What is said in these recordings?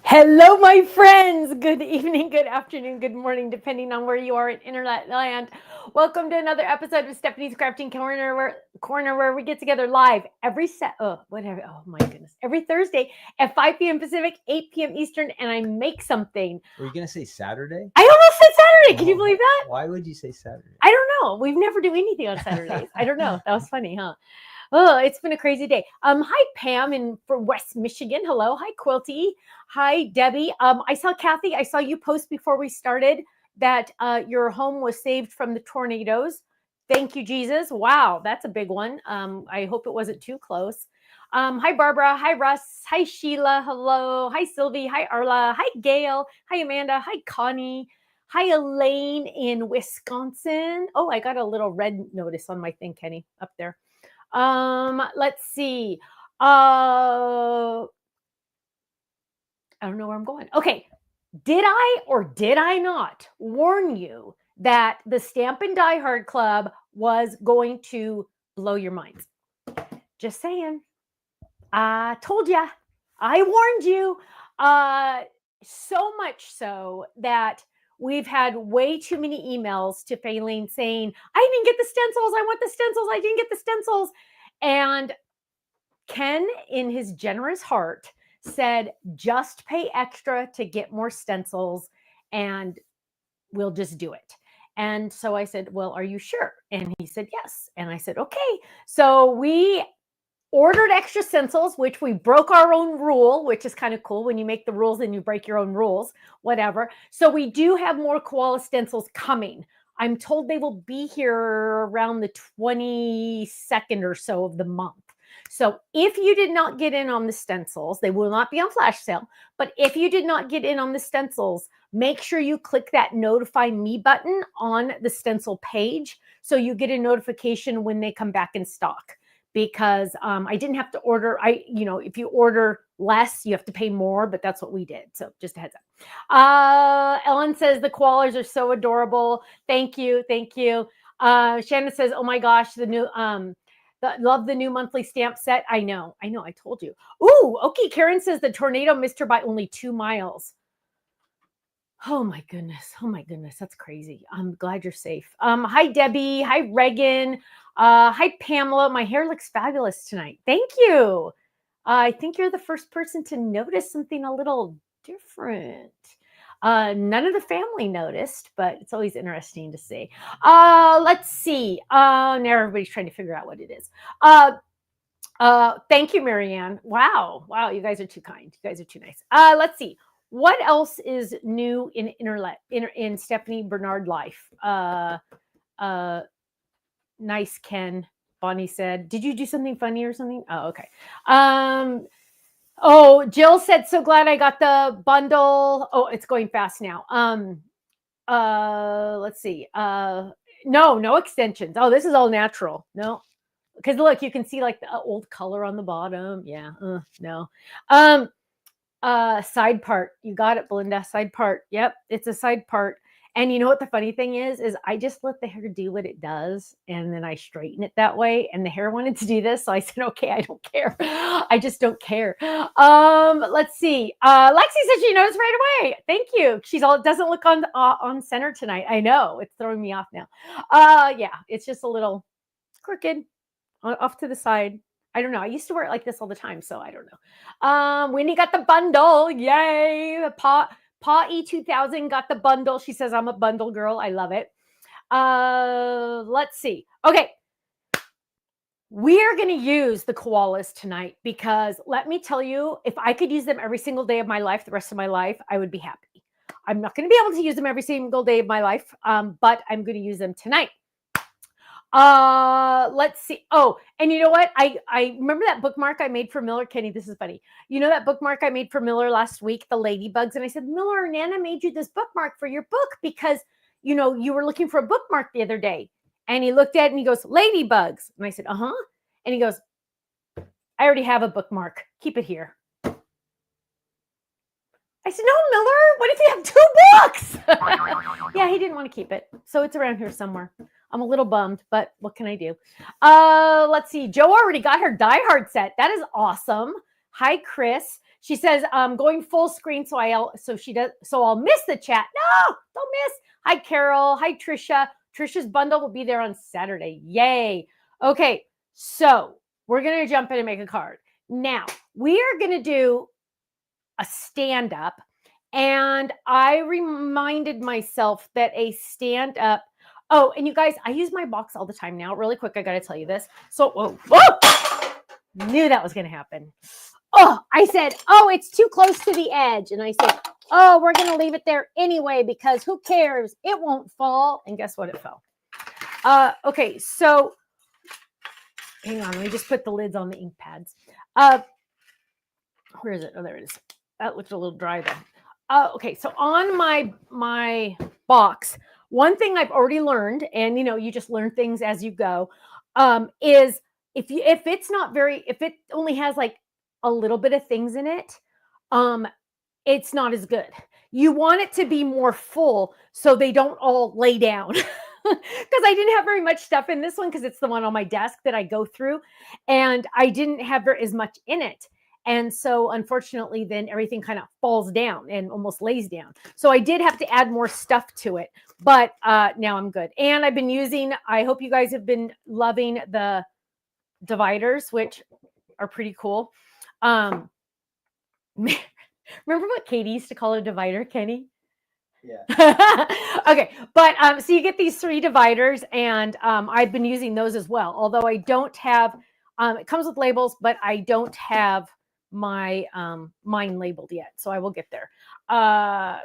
Hello, my friends. Good evening, good afternoon, good morning, depending on where you are in internet land. Welcome to another episode of Stephanie's Crafting Corner, where we get together live my goodness, every Thursday at 5 p.m. Pacific, 8 p.m. Eastern, and I make something. Were you gonna say Saturday? I almost said Saturday. Can you believe that? Why would you say Saturday? I don't know. We've never do anything on Saturdays. I don't know. That was funny, huh? Oh, it's been a crazy day. Hi Pam from West Michigan. Hello. Hi Quilty. Hi Debbie. I saw Kathy. I saw you post before we started that your home was saved from the tornadoes. Thank you, Jesus. Wow, that's a big one. I hope it wasn't too close. Hi Barbara. Hi Russ. Hi Sheila. Hello. Hi Sylvie. Hi Arla. Hi Gail. Hi Amanda. Hi Connie. Hi Elaine in Wisconsin. Oh, I got a little red notice on my thing, Kenny, up there. Let's see. I don't know where I'm going. Okay. Did I or did I not warn you that the Stamp and Die Hard Club was going to blow your minds? Just saying. I told ya. I warned you. So much so that we've had way too many emails to Faylene saying, I didn't get the stencils. I want the stencils. I didn't get the stencils. And Ken, in his generous heart, said, just pay extra to get more stencils and we'll just do it. And so I said, well, are you sure? And he said, yes. And I said, okay. So we ordered extra stencils, which we broke our own rule, which is kind of cool. When you make the rules and you break your own rules, whatever. So we do have more koala stencils coming. I'm told they will be here around the 22nd or so of the month. So if you did not get in on the stencils, they will not be on flash sale. But if you did not get in on the stencils, make sure you click that notify me button on the stencil page so you get a notification when they come back in stock. Because I didn't have to order. If you order less, you have to pay more, but that's what we did. So just a heads up. Ellen says the koalas are so adorable. Thank you. Shannon says, oh my gosh, the new love the new monthly stamp set. I know, I told you. Ooh, okay. Karen says the tornado missed her by only 2 miles. Oh my goodness. That's crazy. I'm glad you're safe. Hi, Debbie. Hi, Reagan. Hi, Pamela. My hair looks fabulous tonight. Thank you. I think you're the first person to notice something a little different. None of the family noticed, but it's always interesting to see. Let's see. Now everybody's trying to figure out what it is. Thank you, Marianne. Wow. You guys are too kind. You guys are too nice. Let's see. What else is new in Stephanie Bernard life? Nice, Ken. Bonnie said, did you do something funny or something? Oh, okay. Jill said, so glad I got the bundle. Oh, it's going fast now. Let's see. No extensions. Oh, this is all natural. No, because look, you can see like the old color on the bottom. Yeah. No. Side part. You got it, Belinda. Side part. Yep, it's a side part. And you know what the funny thing is I just let the hair do what it does, and then I straighten it that way. And the hair wanted to do this, so I said, okay, I don't care. I just don't care. Let's see. Lexi said she noticed right away. Thank you. It doesn't look on center tonight. I know, it's throwing me off now. Yeah, it's just a little crooked off to the side. I don't know. I used to wear it like this all the time, so I don't know. Winnie got the bundle. Yay. Pa E2000 got the bundle. She says, I'm a bundle girl. I love it. Let's see. Okay. We're going to use the koalas tonight because let me tell you, if I could use them every single day of my life, the rest of my life, I would be happy. I'm not going to be able to use them every single day of my life, but I'm going to use them tonight. Let's see. Oh, and you know what? I remember that bookmark I made for Miller. Kenny, this is funny. You know that bookmark I made for Miller last week, the ladybugs? And I said, Miller, Nana made you this bookmark for your book because, you were looking for a bookmark the other day. And he looked at it and he goes, ladybugs. And I said, uh-huh. And he goes, I already have a bookmark. Keep it here. I said, no, Miller, what if you have 2 books? Yeah, he didn't want to keep it. So it's around here somewhere. I'm a little bummed, but what can I do? Let's see. Joe already got her Die Hard set. That is awesome. Hi, Chris. She says, going full screen, so I'll miss the chat. No, don't miss. Hi, Carol. Hi, Trisha. Trisha's bundle will be there on Saturday. Yay. Okay, so we're going to jump in and make a card. Now, we are going to do a stand-up, and I reminded myself that a stand-up, oh, and you guys, I use my box all the time now. Really quick, I got to tell you this. So, whoa, knew that was going to happen. Oh, I said, oh, it's too close to the edge. And I said, oh, we're going to leave it there anyway, because who cares? It won't fall. And guess what? It fell. Okay, so hang on. Let me just put the lids on the ink pads. Where is it? Oh, there it is. That looked a little dry though. Okay, so on my box, one thing I've already learned, and you just learn things as you go, is if it only has like a little bit of things in it, it's not as good. You want it to be more full so they don't all lay down. Because I didn't have very much stuff in this one, because it's the one on my desk that I go through, and I didn't have as much in it. And so unfortunately, then everything kind of falls down and almost lays down. So I did have to add more stuff to it, but now I'm good. And I've been using, I hope you guys have been loving the dividers, which are pretty cool. Remember what Katie used to call a divider, Kenny? Yeah. Okay, but so you get these 3 dividers, and I've been using those as well. Although I don't have, it comes with labels, but I don't have my mine labeled yet, so I will get there.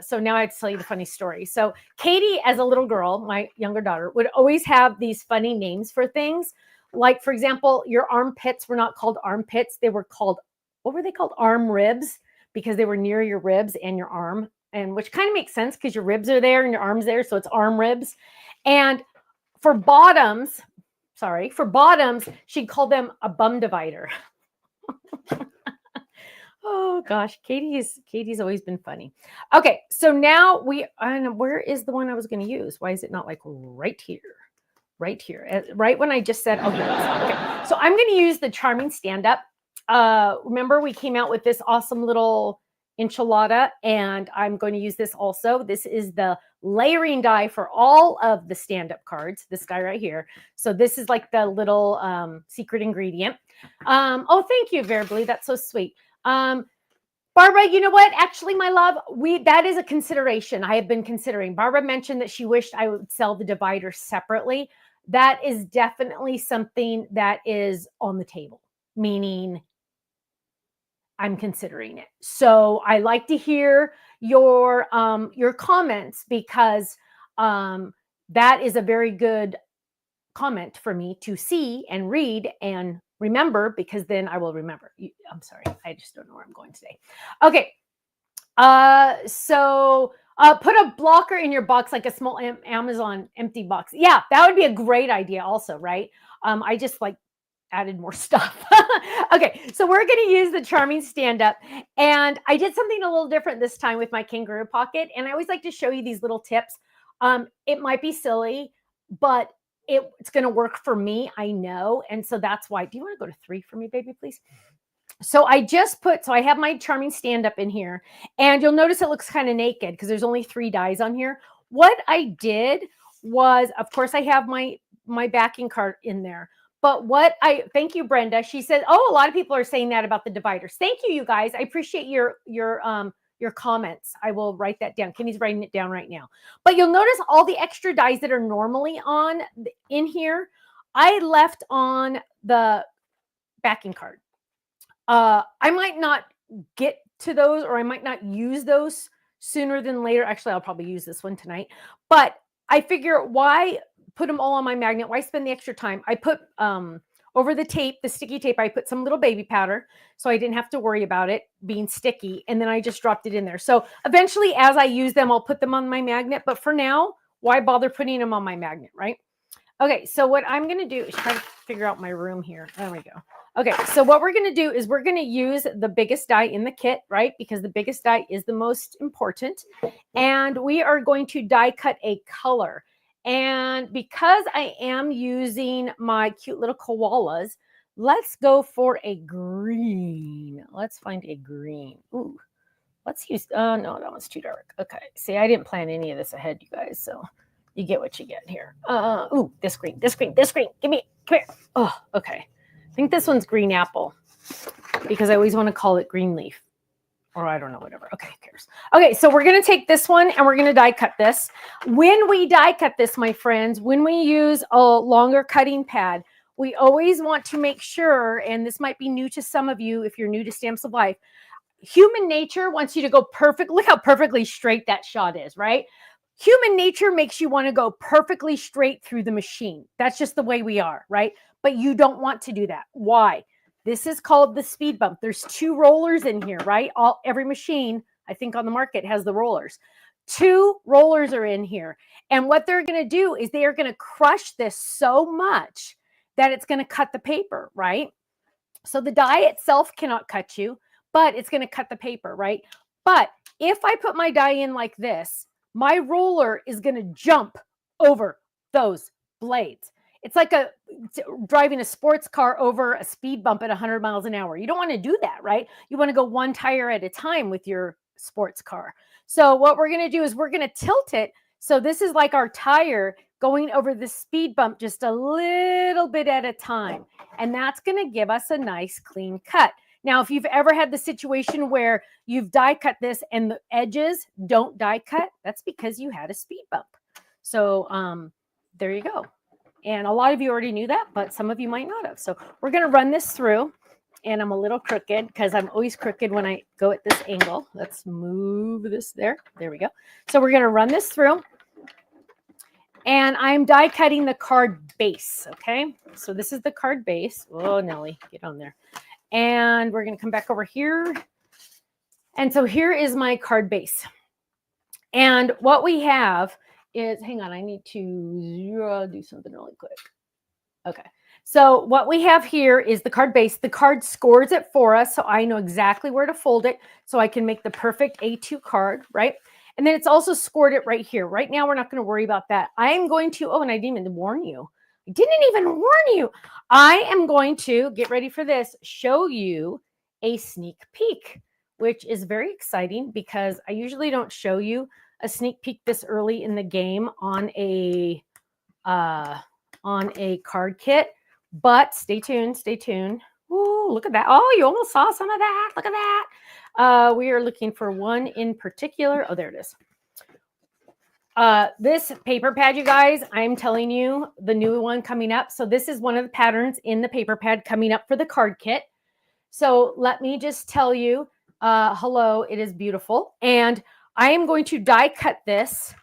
So now I have to tell you the funny story. So Katie, as a little girl, my younger daughter, would always have these funny names for things. Like, for example, your armpits were not called armpits. They were called, what were they called? Arm ribs, because they were near your ribs and your arm. And which kind of makes sense because your ribs are there and your arms there. So it's arm ribs. And for bottoms, she'd call them a bum divider. Oh gosh, Katie's always been funny. Okay, so now where is the one I was going to use? Why is it not like right here? Right here, right when I just said, oh, here it is. Okay, so I'm going to use the Charming Stand-Up. Remember, we came out with this awesome little enchilada, and I'm going to use this also. This is the layering die for all of the stand-up cards, this guy right here. So this is like the little secret ingredient. Oh, thank you, Verbally. That's so sweet. Barbara, you know what? Actually, my love, that is a consideration. I have been considering. Barbara mentioned that she wished I would sell the divider separately. That is definitely something that is on the table, meaning I'm considering it. So I like to hear your comments, because that is a very good comment for me to see and read and remember, because then I will remember. I'm sorry, I just don't know where I'm going today. Okay, so put a blocker in your box, like a small Amazon empty box. Yeah, that would be a great idea also, right? I just added more stuff. Okay, so we're going to use the Charming Stand-Up, and I did something a little different this time with my kangaroo pocket, and I always like to show you these little tips. It might be silly, but it's going to work for me, I know, and so that's why. Do you want to go to 3 for me, baby, please? So I have my Charming Stand-Up in here, and you'll notice it looks kind of naked because there's only 3 dies on here. What I did was, of course, I have my backing card in there. But thank you, Brenda. She said, oh, a lot of people are saying that about the dividers. Thank you, you guys. I appreciate your comments. I will write that down. Kenny's writing it down right now. But you'll notice all the extra dies that are normally in here, I left on the backing card. I might not get to those, or I might not use those sooner than later. Actually, I'll probably use this one tonight. But I figure, why put them all on my magnet? Why spend the extra time? I put over the tape, the sticky tape, I put some little baby powder, so I didn't have to worry about it being sticky. And then I just dropped it in there. So eventually, as I use them, I'll put them on my magnet. But for now, why bother putting them on my magnet, right? Okay, so what I'm going to do is try to figure out my room here. There we go. Okay, so what we're going to do is we're going to use the biggest die in the kit, right? Because the biggest die is the most important. And we are going to die cut a color. And because I am using my cute little koalas, Let's go for a green. Let's find a green. Ooh, let's use, no, that one's too dark. Okay, see, I didn't plan any of this ahead, you guys, so you get what you get here. Ooh, this green. Give me, come here. Oh, okay. I think this one's green apple because I always want to call it green leaf. Or I don't know, whatever. Okay, who cares? Okay, so we're going to take this one and we're going to die cut this. When we die cut this, my friends, when we use a longer cutting pad, we always want to make sure, and this might be new to some of you if you're new to Stamps of Life, human nature wants you to go perfect. Look how perfectly straight that shot is, right? Human nature makes you want to go perfectly straight through the machine. That's just the way we are, right? But you don't want to do that. Why? This is called the speed bump. There's 2 rollers in here, right? Every machine, I think, on the market has the rollers. 2 rollers are in here. And what they're going to do is they are going to crush this so much that it's going to cut the paper, right? So the die itself cannot cut you, but it's going to cut the paper, right? But if I put my die in like this, my roller is going to jump over those blades. It's like driving a sports car over a speed bump at 100 miles an hour. You don't want to do that, right? You want to go 1 tire at a time with your sports car. So what we're going to do is we're going to tilt it. So this is like our tire going over the speed bump just a little bit at a time. And that's going to give us a nice clean cut. Now, if you've ever had the situation where you've die cut this and the edges don't die cut, that's because you had a speed bump. So there you go. And a lot of you already knew that, but some of you might not have. So we're going to run this through. And I'm a little crooked because I'm always crooked when I go at this angle. Let's move this there. There we go. So we're going to run this through. And I'm die cutting the card base, okay? So this is the card base. Oh, Nelly, get on there. And we're going to come back over here. And so here is my card base. And what we have is, hang on, I need to do something really quick. Okay. So what we have here is the card base. The card scores it for us, so I know exactly where to fold it, so I can make the perfect A2 card, right? And then it's also scored it right here. Right now, we're not going to worry about that. I am going to, and I didn't even warn you. I didn't even warn you. I am going to, get ready for this, show you a sneak peek, which is very exciting because I usually don't show you a sneak peek this early in the game on a card kit. But stay tuned, stay tuned. Ooh, look at that. Oh, you almost saw some of that. Look at that. We are looking for one in particular. Oh, there it is. This paper pad, you guys, I'm telling you, the new one coming up. So this is one of the patterns in the paper pad coming up for the card kit. So let me just tell you, hello, it is beautiful. And I am going to die cut this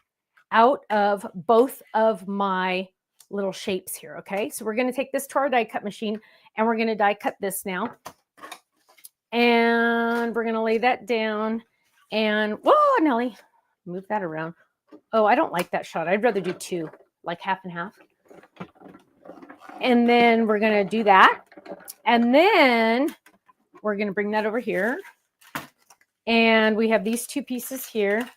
out of both of my little shapes here, okay? So we're going to take this to our die cut machine and we're going to die cut this now. And we're going to lay that down and, whoa, Nelly, move that around. Oh, I don't like that shot. I'd rather do 2, like half and half. And then we're going to do that. And then we're going to bring that over here. And we have these 2 pieces here.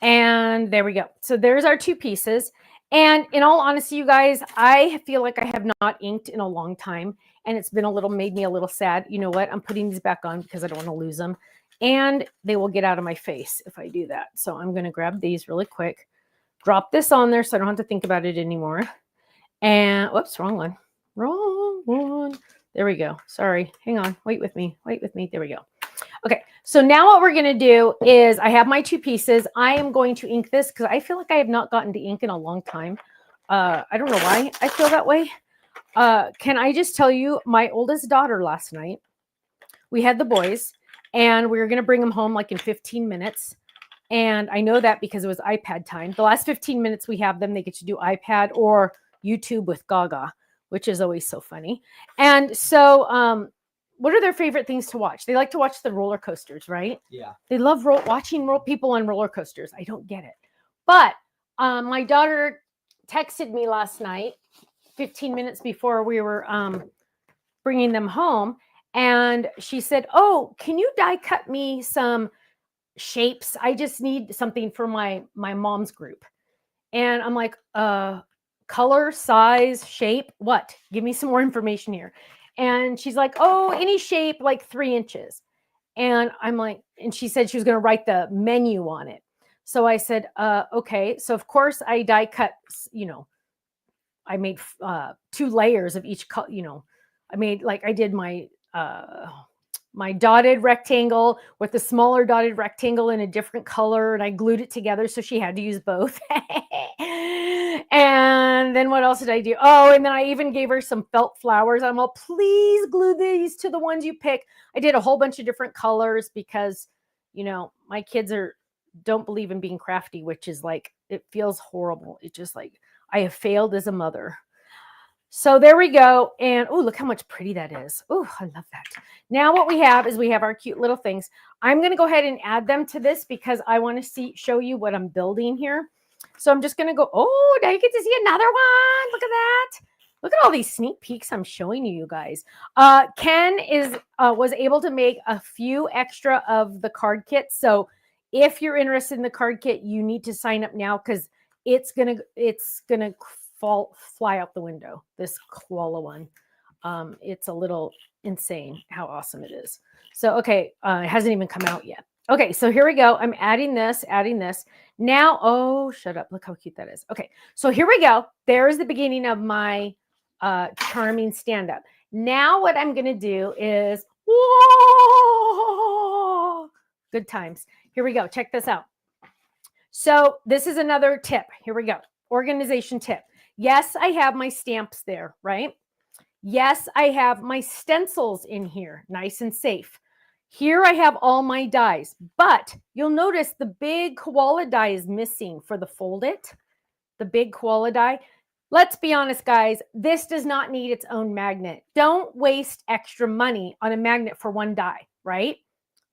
And there we go. So there's our 2 pieces. And in all honesty, you guys, I feel like I have not inked in a long time. And it's been made me a little sad. You know what? I'm putting these back on because I don't want to lose them. And they will get out of my face if I do that. So I'm going to grab these really quick. Drop this on there so I don't have to think about it anymore. And, whoops, wrong one. Wrong one. There we go. Sorry. Hang on. Wait with me. Wait with me. There we go. Okay, so now what we're going to do is I have my 2 pieces. I am going to ink this because I feel like I have not gotten to ink in a long time. I don't know why I feel that way. Can I just tell you, my oldest daughter last night, we had the boys, and we were going to bring them home like in 15 minutes. And I know that because it was iPad time. The last 15 minutes we have them, they get to do iPad or YouTube with Gaga, which is always so funny. And so, what are their favorite things to watch? They like to watch the roller coasters, right? Yeah. They love watching people on roller coasters. I don't get it. But my daughter texted me last night, 15 minutes before we were bringing them home. And she said, oh, can you die cut me some shapes? I just need something for my mom's group. And I'm like, color, size, shape, what? Give me some more information here. And she's like, oh, any shape, like 3 inches. And I'm like, and she said she was going to write the menu on it. So I said, okay. So of course I die cut, I made 2 layers of each, I made like, I did my dotted rectangle with the smaller dotted rectangle in a different color, and I glued it together, so she had to use both. And then what else did I do? Oh, and then I even gave her some felt flowers. I'm all, please glue these to the ones you pick. I did a whole bunch of different colors because, my kids don't believe in being crafty, which is like, it feels horrible. It's just like, I have failed as a mother. So there we go. And oh, look how much pretty that is. Oh, I love that. Now what we have is we have our cute little things. I'm going to go ahead and add them to this because I want to show you what I'm building here. So I'm just going to go, oh, now you get to see another one. Look at that. Look at all these sneak peeks I'm showing you guys. Ken was able to make a few extra of the card kit. So if you're interested in the card kit, you need to sign up now because it's gonna fly out the window. This koala one, it's a little insane how awesome it is. So okay, it hasn't even come out yet. Okay, so here we go. I'm adding this. Now, oh, shut up! Look how cute that is. Okay, so here we go. There's the beginning of my charming stand-up. Now what I'm gonna do is, whoa, good times. Here we go. Check this out. So this is another tip. Here we go. Organization tip. Yes, I have my stamps there, right? Yes, I have my stencils in here, nice and safe. Here I have all my dies, but you'll notice the big koala die is missing for the fold it, the big koala die. Let's be honest, guys, this does not need its own magnet. Don't waste extra money on a magnet for one die, right?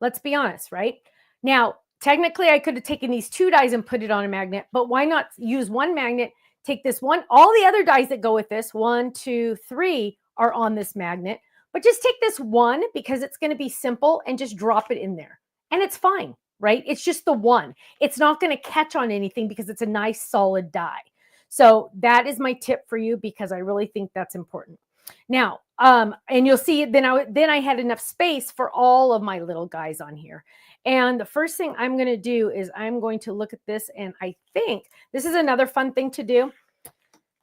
Let's be honest, right? Now, technically, I could have taken these 2 dies and put it on a magnet, but why not use one magnet, take this one, all the other dies that go with this, 1, 2, 3 are on this magnet, but just take this one because it's going to be simple and just drop it in there. And it's fine, right? It's just the one. It's not going to catch on anything because it's a nice solid die. So that is my tip for you because I really think that's important. Now, and you'll see then I had enough space for all of my little guys on here. And the first thing I'm going to do is I'm going to look at this, and I think this is another fun thing to do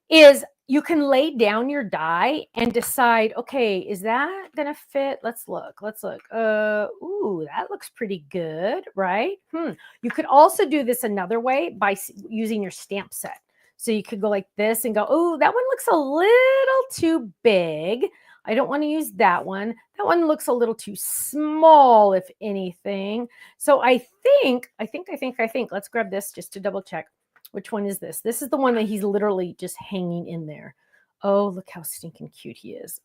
is you can lay down your die and decide, okay, is that going to fit? Let's look. Ooh, that looks pretty good, right? You could also do this another way by using your stamp set. So you could go like this and go, oh, that one looks a little too big. I don't want to use that one. That one looks a little too small, if anything. So I think, let's grab this just to double check. Which one is this? This is the one that he's literally just hanging in there. Oh, look how stinking cute he is.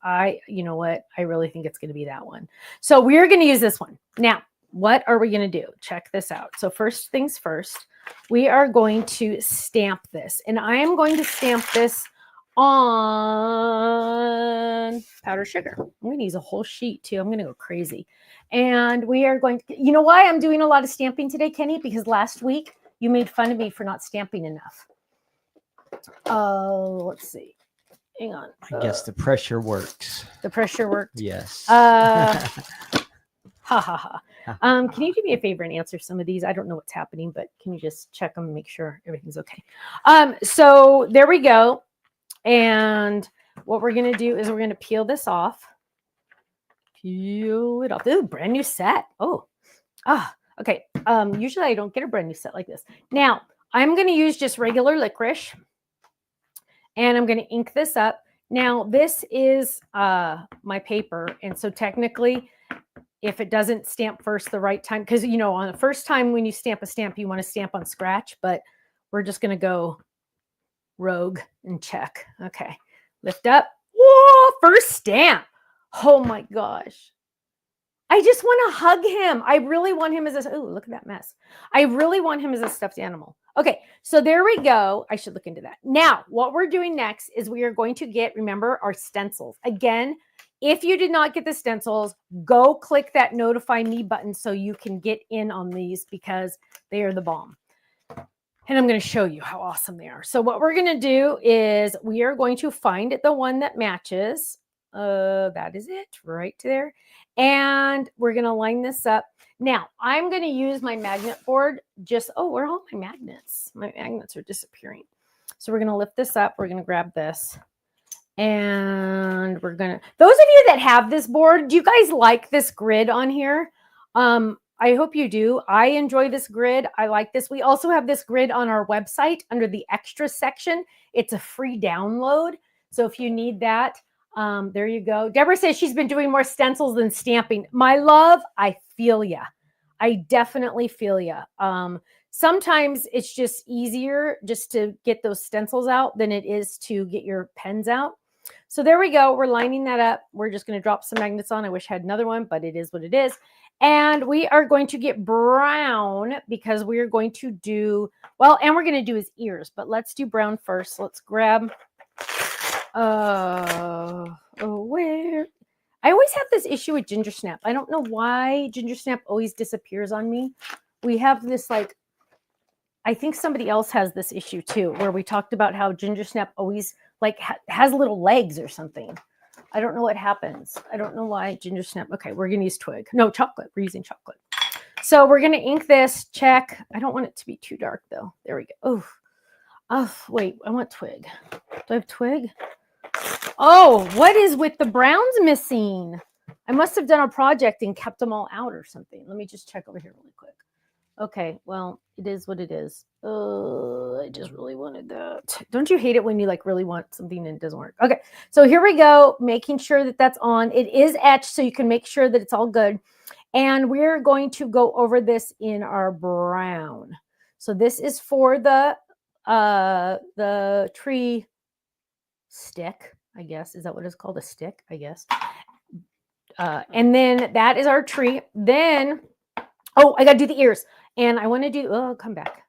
You know what? I really think it's going to be that one. So we're going to use this one. Now, what are we going to do? Check this out. So first things first, we are going to stamp this. And I am going to stamp this on powdered sugar. I'm going to use a whole sheet too. I'm going to go crazy. And we are going to, you know why I'm doing a lot of stamping today, Kenny? Because last week you made fun of me for not stamping enough. Let's see. Hang on. I guess the pressure works. The pressure worked? Yes. Ha ha ha. Can you do me a favor and answer some of these? I don't know what's happening, but can you just check them and make sure everything's okay? So there we go. And what we're going to do is we're going to peel this off. Peel it off. Ooh, brand new set. Okay. Usually I don't get a brand new set like this. Now, I'm going to use just regular licorice. And I'm going to ink this up. Now, this is my paper. And so technically, if it doesn't stamp first the right time, because, you know, on the first time when you stamp a stamp, you want to stamp on scratch. But we're just going to go rogue and check. Okay. Lift up. Whoa, first stamp. Oh, my gosh. I just want to hug him. I really want him as a, oh, look at that mess. I really want him as a stuffed animal. Okay, so there we go. I should look into that. Now, what we're doing next is we are going to get, remember, our stencils. Again, if you did not get the stencils, go click that notify me button so you can get in on these because they are the bomb. And I'm going to show you how awesome they are. So what we're going to do is we are going to find the one that matches. That is it right there. And we're going to line this up. Now I'm going to use my magnet board. Where are all my magnets? My magnets are disappearing. So we're going to lift this up. We're going to grab this. And we're going to, those of you that have this board, do you guys like this grid on here? I hope you do. I enjoy this grid. I like this. We also have this grid on our website under the extra section. It's a free download. So if you need that, there you go. Deborah says she's been doing more stencils than stamping. My love, I feel ya. I definitely feel ya. Sometimes it's just easier just to get those stencils out than it is to get your pens out. So there we go. We're lining that up. We're just going to drop some magnets on. I wish I had another one, but it is what it is. And we are going to get brown because we are going to do, and we're going to do his ears, but let's do brown first. Let's grab, where? I always have this issue with Ginger Snap. I don't know why Ginger Snap always disappears on me. We have this I think somebody else has this issue too, where we talked about how Ginger Snap always has little legs or something. I don't know what happens. I don't know why Ginger Snap. Okay, we're going to use twig. No, chocolate. We're using chocolate. So we're going to ink this. Check. I don't want it to be too dark though. There we go. Oh, wait. I want twig. Do I have twig? Oh, what is with the browns missing? I must have done a project and kept them all out or something. Let me just check over here really quick. Okay, well, it is what it is. I just really wanted that. Don't you hate it when you really want something and it doesn't work? Okay, so here we go, making sure that that's on. It is etched, so you can make sure that it's all good. And we're going to go over this in our brown. So this is for the tree stick, I guess. Is that what it's called? A stick, I guess. And then that is our tree. Then, I got to do the ears. And I want to do, come back.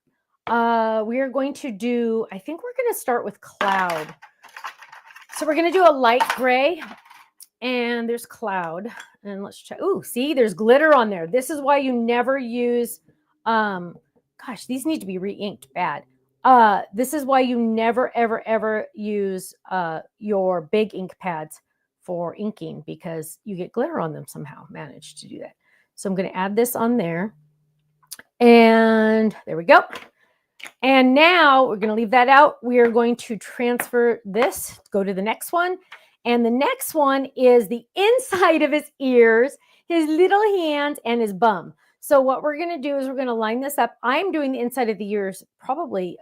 We are going to do, I think we're going to start with cloud. So we're going to do a light gray. And there's cloud. And let's check. Oh, see, there's glitter on there. This is why you never use, gosh, these need to be re-inked bad. This is why you never, ever, ever use your big ink pads for inking, because you get glitter on them somehow. Managed to do that. So I'm going to add this on there. And there we go. And now we're going to leave that out. We are going to transfer this, go to the next one. And the next one is the inside of his ears, his little hands, and his bum. So what we're going to do is we're going to line this up. I'm doing the inside of the ears, probably,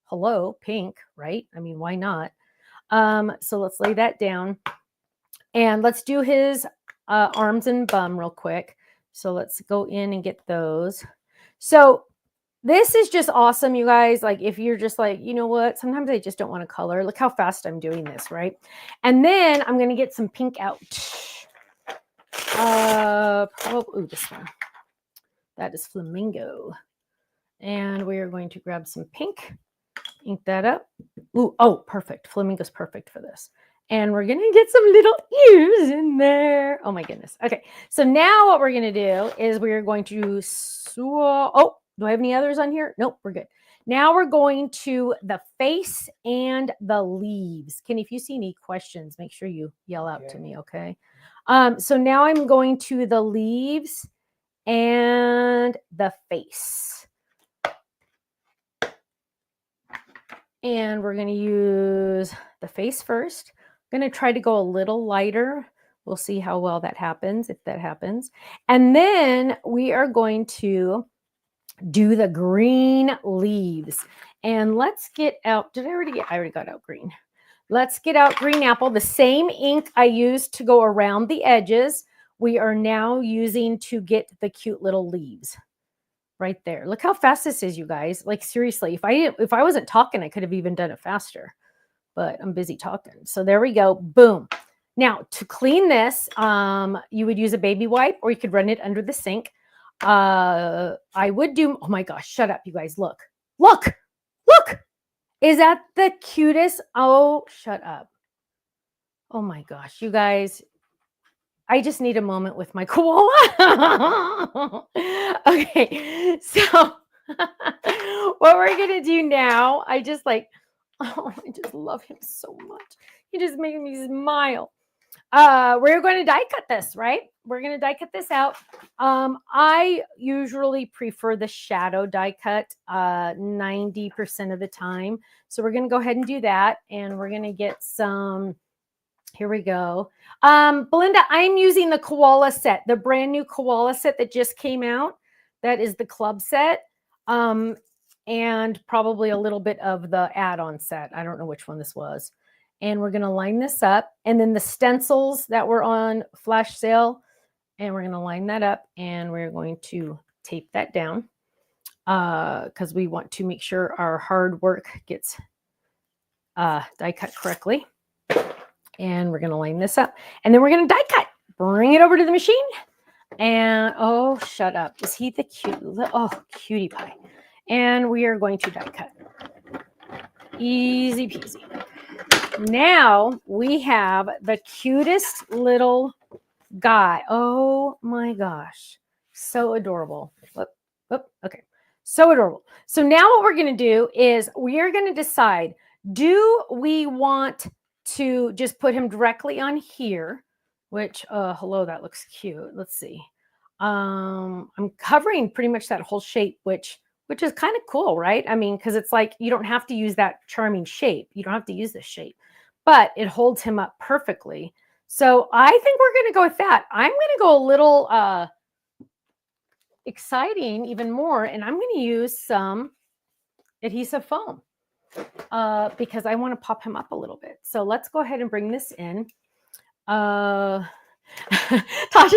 hello, pink, right? I mean, why not? So let's lay that down. And let's do his arms and bum real quick. So let's go in and get those. So this is just awesome, you guys. If you're just you know what, sometimes I just don't want to color. Look how fast I'm doing this, right? And then I'm going to get some pink out. Probably, this one. That is flamingo. And we are going to grab some pink, ink that up. Perfect. Flamingo's perfect for this. And we're going to get some little ears in there. Oh my goodness. Okay. So now what we're going to do is we're going to, do I have any others on here? Nope, we're good. Now we're going to the face and the leaves. If you see any questions, make sure you yell out to me, okay? So now I'm going to the leaves and the face. And we're going to use the face first. I'm going to try to go a little lighter. We'll see how well that happens, if that happens. And then we are going to do the green leaves. And let's get out, I already got out green. Let's get out green apple. The same ink I used to go around the edges, we are now using to get the cute little leaves right there. Look how fast this is, you guys. Seriously, if I wasn't talking, I could have even done it faster, but I'm busy talking. So there we go. Boom. Now to clean this, you would use a baby wipe, or you could run it under the sink. I would do, oh my gosh, shut up, you guys. Look. Is that the cutest? Oh, shut up. Oh my gosh, you guys. I just need a moment with my koala. Okay, so What we're gonna do now, I just love him so much. He just makes me smile. We're going to die cut this, right? We're going to die cut this out. I usually prefer the shadow die cut 90% of the time. So we're going to go ahead and do that. And we're going to get some, here we go. Belinda, I'm using the Koala set, the brand new Koala set that just came out. That is the club set. And probably a little bit of the add-on set. I don't know which one this was. And we're going to line this up. And then the stencils that were on flash sale. And we're going to line that up. And we're going to tape that down. Because we want to make sure our hard work gets die cut correctly. And we're going to line this up. And then we're going to die cut. Bring it over to the machine. And, oh, shut up. Is he the cute? Oh, cutie pie. And we are going to die cut. Easy peasy. Now we have the cutest little guy. Oh my gosh. So adorable. Okay. So adorable. So now what we're going to do is we are going to decide, do we want to just put him directly on here, which, hello, that looks cute. Let's see. I'm covering pretty much that whole shape, which is kind of cool, right? I mean, because it's like you don't have to use that charming shape. You don't have to use this shape, but it holds him up perfectly. So I think we're going to go with that. I'm going to go a little exciting even more, and I'm going to use some adhesive foam because I want to pop him up a little bit. So let's go ahead and bring this in. Tasha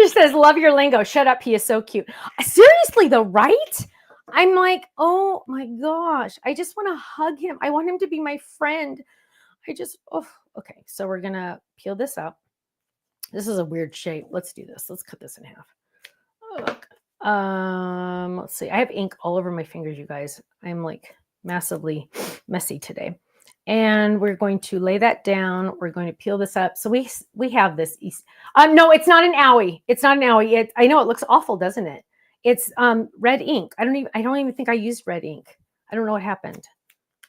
says, love your lingo. Shut up. He is so cute. Seriously though, right? I'm like, oh my gosh, I just want to hug him. I want him to be my friend. Okay. So we're going to peel this up. This is a weird shape. Let's do this. Let's cut this in half. Let's see. I have ink all over my fingers, you guys. I'm like massively messy today. And we're going to lay that down. We're going to peel this up. So we have this. No, it's not an owie. It's not an owie. I know it looks awful, doesn't it? It's red ink. I don't even think I used red ink. I don't know what happened.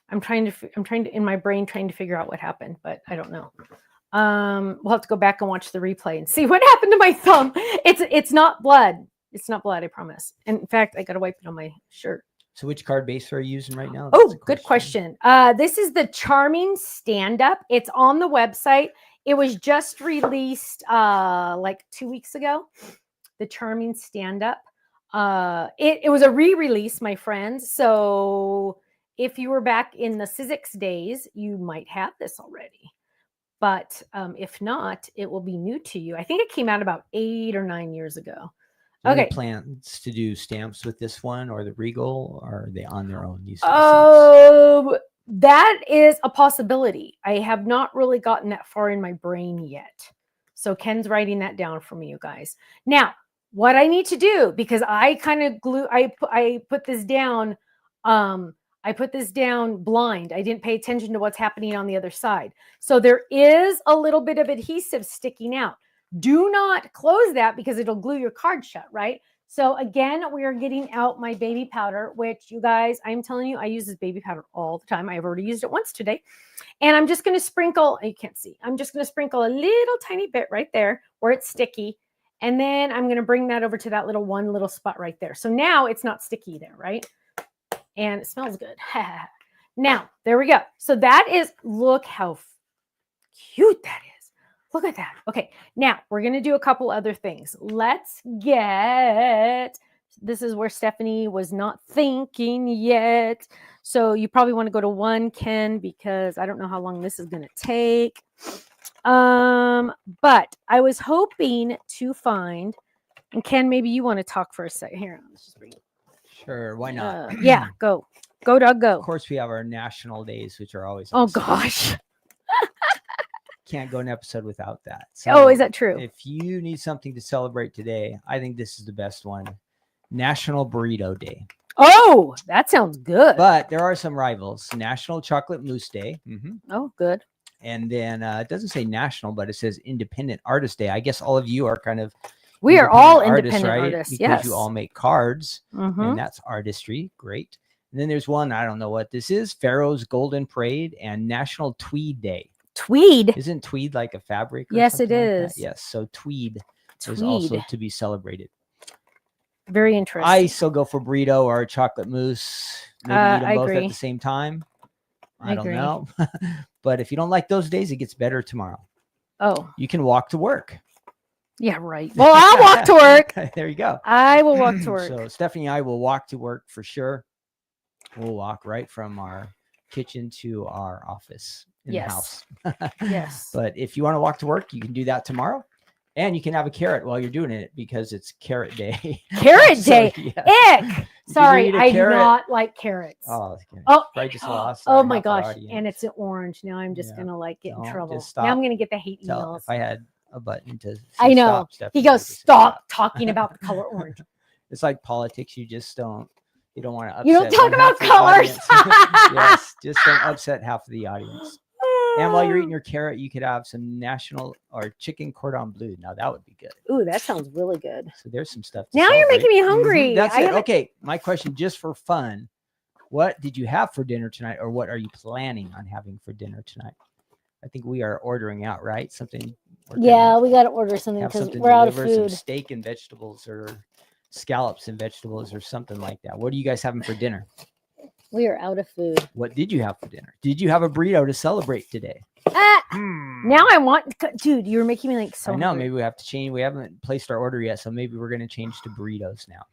I'm trying to in my brain trying to figure out what happened, but I don't know. We'll have to go back and watch the replay and see what happened to my thumb. It's not blood. It's not blood, I promise. And in fact, I got to wipe it on my shirt. So which card base are you using right now? Oh, good question. This is the Charming Stand-Up. It's on the website. It was just released like 2 weeks ago. The Charming Stand-Up. It was a re-release, my friends. So if you were back in the Sizzix days, you might have this already. But if not, it will be new to you. I think it came out about 8 or 9 years ago. Okay. Any plans to do stamps with this one or the Regal, or are they on their own? That is a possibility. I have not really gotten that far in my brain yet. So Ken's writing that down for me, you guys. Now, what I need to do, because I kind of I put this down. I put this down blind. I didn't pay attention to what's happening on the other side. So there is a little bit of adhesive sticking out. Do not close that because it'll glue your card shut, right? So again, we are getting out my baby powder, which you guys, I'm telling you, I use this baby powder all the time. I've already used it once today. And I'm just going to sprinkle, you can't see, I'm just going to sprinkle a little tiny bit right there where it's sticky. And then I'm going to bring that over to that one little spot right there. So now it's not sticky there, right? And it smells good. Now, there we go. So that is, look how cute that is. Look at that. Okay, now we're going to do a couple other things. Let's get, this is where Stephanie was not thinking yet. So you probably want to go to 1, Ken, because I don't know how long this is going to take. But I was hoping to find, and Ken, maybe you want to talk for a second. Here, let's just bring it. Sure, why not? Yeah, go. Go, Doug, go. Of course, we have our national days, which are always Oh, awesome. gosh. Can't go an episode without that. So is that true? If you need something to celebrate today, I think this is the best one. National Burrito Day. Oh, that sounds good. But there are some rivals. National Chocolate Mousse Day. Oh, good. And then it doesn't say national, but it says Independent Artist Day. I guess all of you are kind of We are all artists, independent right? artists. Because Yes. you all make cards, Mhm. and that's artistry. Great. And then there's one, I don't know what this is, Pharaoh's Golden Parade and National Tweed Day. Tweed. Isn't tweed like a fabric or Yes, it something like that? is. Yes. So tweed is also Tweed. to be celebrated. Very interesting. I still go for burrito or chocolate mousse. Maybe eat them I both agree. at the same time. I I don't agree. know. But if you don't like those days, it gets better tomorrow. Oh, You can walk to work. yeah, right. Well, I'll walk to work. There you go. I will walk to work. So Stephanie and I will walk to work for sure. We'll walk right from our kitchen to our office in Yes. the house. Yes. But if you want to walk to work, you can do that tomorrow. And you can have a carrot while you're doing it because it's carrot day. Carrot So, day. yes. Ick. Sorry, eat a I do carrot. not like carrots. Oh, okay. Oh, I just lost. oh our my half our gosh. audience. And it's an orange. Now I'm just Yeah. going to like get in Don't, trouble. just Now I'm stop. going to get the hate Tell, emails. if I had a button to say I know. stop, Stephanie He would goes, just say stop talking about the color orange. It's like politics. You just don't. You don't want to upset. You don't talk one half about the colors. audience. Yes, just don't upset half of the audience. And while you're eating your carrot, you could have some national or chicken cordon bleu. Now that would be good. Ooh, that sounds really good. So there's some stuff. To Now you're celebrate. making me hungry. That's I it. haven't- Okay, my question, just for fun, what did you have for dinner tonight, or what are you planning on having for dinner tonight? I think we are ordering out, right? Something. we're gonna Yeah, we got to order something have because something we're out of delivered, some food. steak and vegetables, or scallops and vegetables, or something like that. What are you guys having for dinner? We are out of food. What did you have for dinner? Did you have a burrito to celebrate today? Now I want, dude, you're making me like so I know. hungry. Maybe we have to change. We haven't placed our order yet, so maybe we're going to change to burritos now.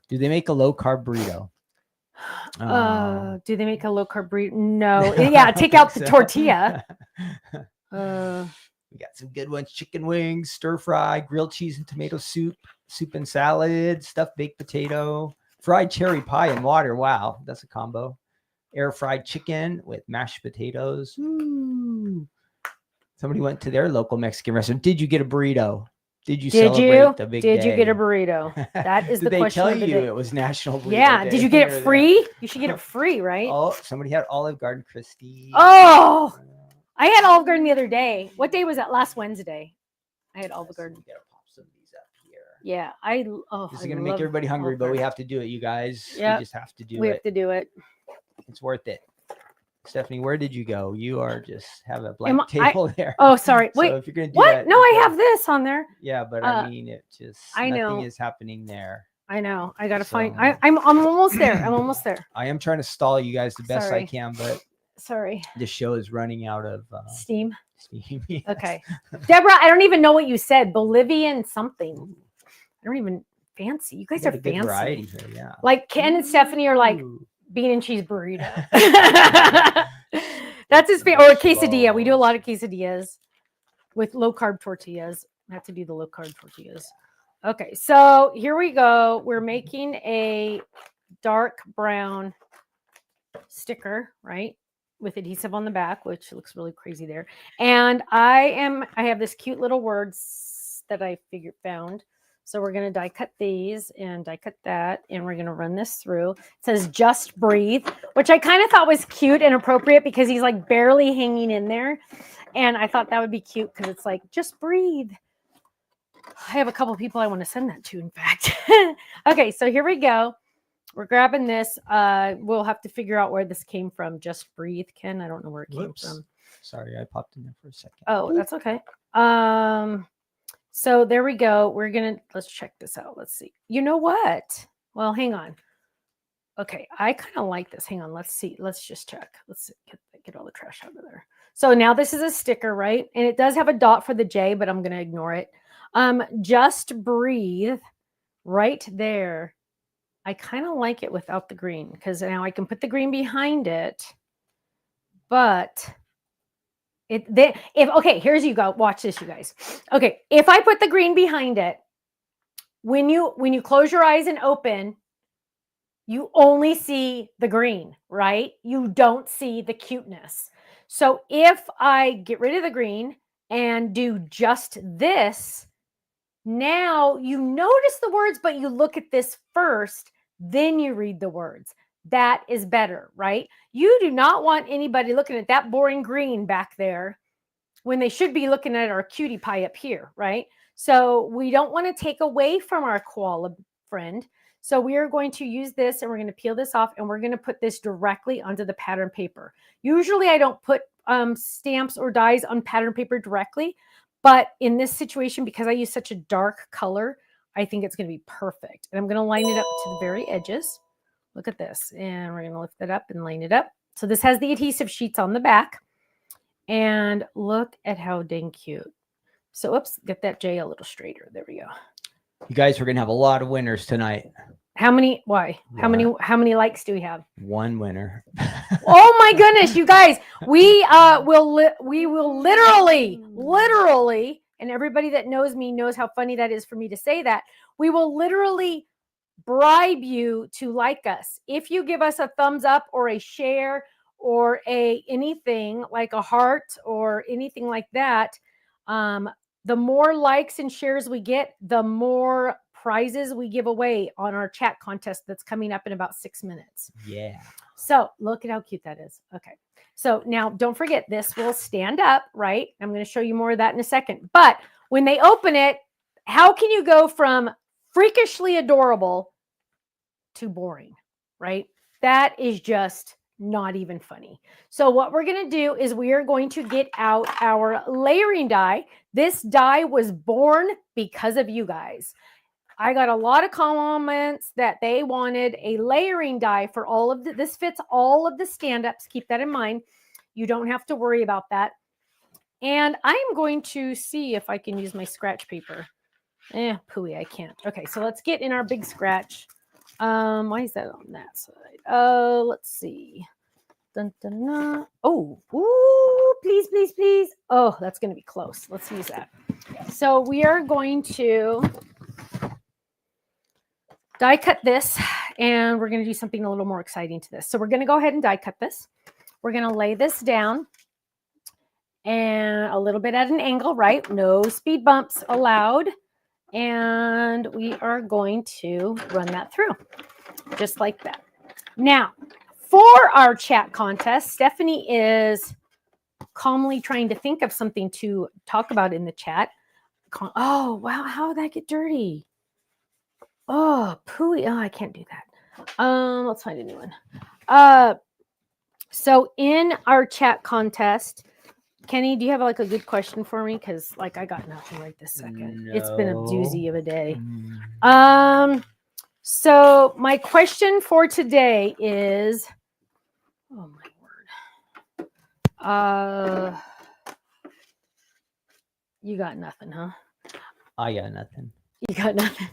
Do they make a low carb burrito? Do they make a low carb burrito? No. Yeah, take out the tortilla. We got some good ones: chicken wings, stir fry, grilled cheese and tomato soup, soup and salad, stuffed baked potato, fried cherry pie and water. Wow, that's a combo. Air fried chicken with mashed potatoes. Ooh. Somebody went to their local Mexican restaurant. Did you get a burrito? Did you celebrate the big Did day? you get a burrito? That is Did the they question tell of the you day. it was National Burrito Yeah. Day Did you get when it were free? You should get it free, right? there? Oh, somebody had Olive Garden Christie. Oh, I had Olive Garden the other day. What day was that? Last Wednesday. I had Olive Garden. We gotta pop some of these up here. Yeah. This is gonna make everybody hungry, but we have to do it, you guys. Yep. We just have to do We it. have to do it. It's worth it. Stephanie, where did you go? You are just have a blank I- table there. Oh, sorry. So Wait. if you're gonna do What? that, No, I okay. have this on there. Yeah, but I mean, it just I know. nothing is happening there. I know. I gotta find. So- I'm almost there. I'm almost there. I am trying to stall you guys the best Sorry. I can, but Sorry. the show is running out of Steam. steam. Yes. Okay. Deborah, I don't even know what you said. Bolivian something. I don't even fancy. You We guys got are a good fancy. variety here, yeah. Like Ken and Stephanie are like Ooh. bean and cheese burrito. That's his favorite. Or a quesadilla. We do a lot of quesadillas with low carb tortillas. I have to do the low carb tortillas. Okay, so here we go. We're making a dark brown sticker, right? With adhesive on the back, which looks really crazy there. And I have this cute little words that I found. So we're going to die cut these and die cut that. And we're going to run this through. It says just breathe, which I kind of thought was cute and appropriate because he's like barely hanging in there. And I thought that would be cute because it's like, just breathe. I have a couple people I want to send that to, in fact. Okay, so here we go. We're grabbing this. We'll have to figure out where this came from. Just breathe, Ken. I don't know where it came from. Sorry, I popped in there for a second. Oh, that's okay. So there we go. Let's check this out. Let's see. You know what? Well, hang on. Okay, I kind of like this. Hang on. Let's see. Let's just check. Let's get all the trash out of there. So now this is a sticker, right? And it does have a dot for the J, but I'm going to ignore it. Just breathe right there. I kind of like it without the green because now I can put the green behind it. But okay, here's you go. Watch this, you guys. Okay, if I put the green behind it, when you close your eyes and open, you only see the green, right? You don't see the cuteness. So if I get rid of the green and do just this, now you notice the words, but you look at this first, then you read the words. That is better, right? You do not want anybody looking at that boring green back there when they should be looking at our cutie pie up here, right? So we don't want to take away from our koala friend. So we are going to use this and we're going to peel this off and we're going to put this directly onto the pattern paper. Usually I don't put stamps or dies on pattern paper directly, but in this situation, because I use such a dark color, I think it's going to be perfect. And I'm going to line it up to the very edges. Look at this. And we're going to lift it up and line it up. So this has the adhesive sheets on the back. And look at how dang cute. So, oops, get that J a little straighter. There we go. You guys are going to have a lot of winners tonight. How many? Why? How many likes do we have? One winner. Oh my goodness, you guys! We will literally, and everybody that knows me knows how funny that is for me to say that. We will literally bribe you to like us if you give us a thumbs up or a share or anything like a heart or anything like that. The more likes and shares we get, the more prizes we give away on our chat contest that's coming up in about 6 minutes. Yeah. So look at how cute that is. Okay. So now don't forget, this will stand up, right? I'm going to show you more of that in a second. But when they open it, how can you go from freakishly adorable to boring, right? That is just not even funny. So what we're going to do is we are going to get out our layering die. This die was born because of you guys. I got a lot of comments that they wanted a layering die for all of this fits all of the stand-ups. Keep that in mind. You don't have to worry about that. And I'm going to see if I can use my scratch paper. Pooey, I can't. Okay, so let's get in our big scratch. Why is that on that side? Let's see. Dun, dun, dun. Oh, ooh, please, please, please. Oh, that's going to be close. Let's use that. So we are going to die cut this, and we're going to do something a little more exciting to this. So we're going to go ahead and die cut this. We're going to lay this down and a little bit at an angle, right? No speed bumps allowed. And we are going to run that through just like that. Now, for our chat contest, Stephanie is calmly trying to think of something to talk about in the chat. Oh, wow. How did that get dirty? Oh, pooey. Oh, I can't do that. Let's find a new one. So in our chat contest, Kenny, do you have like a good question for me? Because like I got nothing right this second. No. It's been a doozy of a day. So my question for today is, oh my word. You got nothing, huh? I got nothing. You got nothing.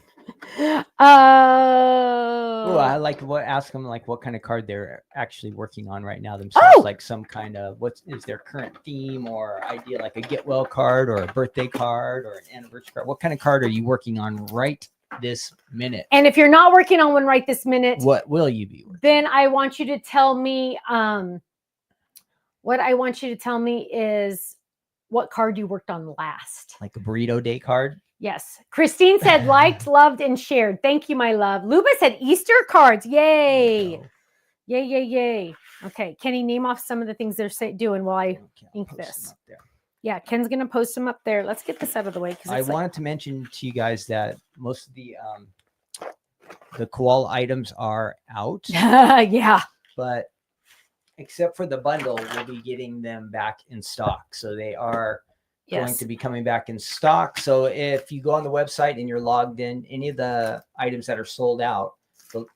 Oh, I like ask them like what kind of card they're actually working on right now themselves. Oh! Like some kind of what is their current theme or idea, like a get well card or a birthday card or an anniversary card. What kind of card are you working on right this minute? And if you're not working on one right this minute, what will you be working? Then I want you to tell me. What I want you to tell me is what card you worked on last. Like a burrito day card. Yes. Christine said liked, loved, and shared. Thank you, my love. Luba said Easter cards. Yay. Yay, yay, yay. Okay. Kenny, name off some of the things they're doing while I ink this. Yeah, Ken's going to post them up there. Let's get this out of the way. I wanted to mention to you guys that most of the koala items are out. Yeah. But except for the bundle, we'll be getting them back in stock. So they are going to be coming back in stock. So if you go on the website and you're logged in, any of the items that are sold out,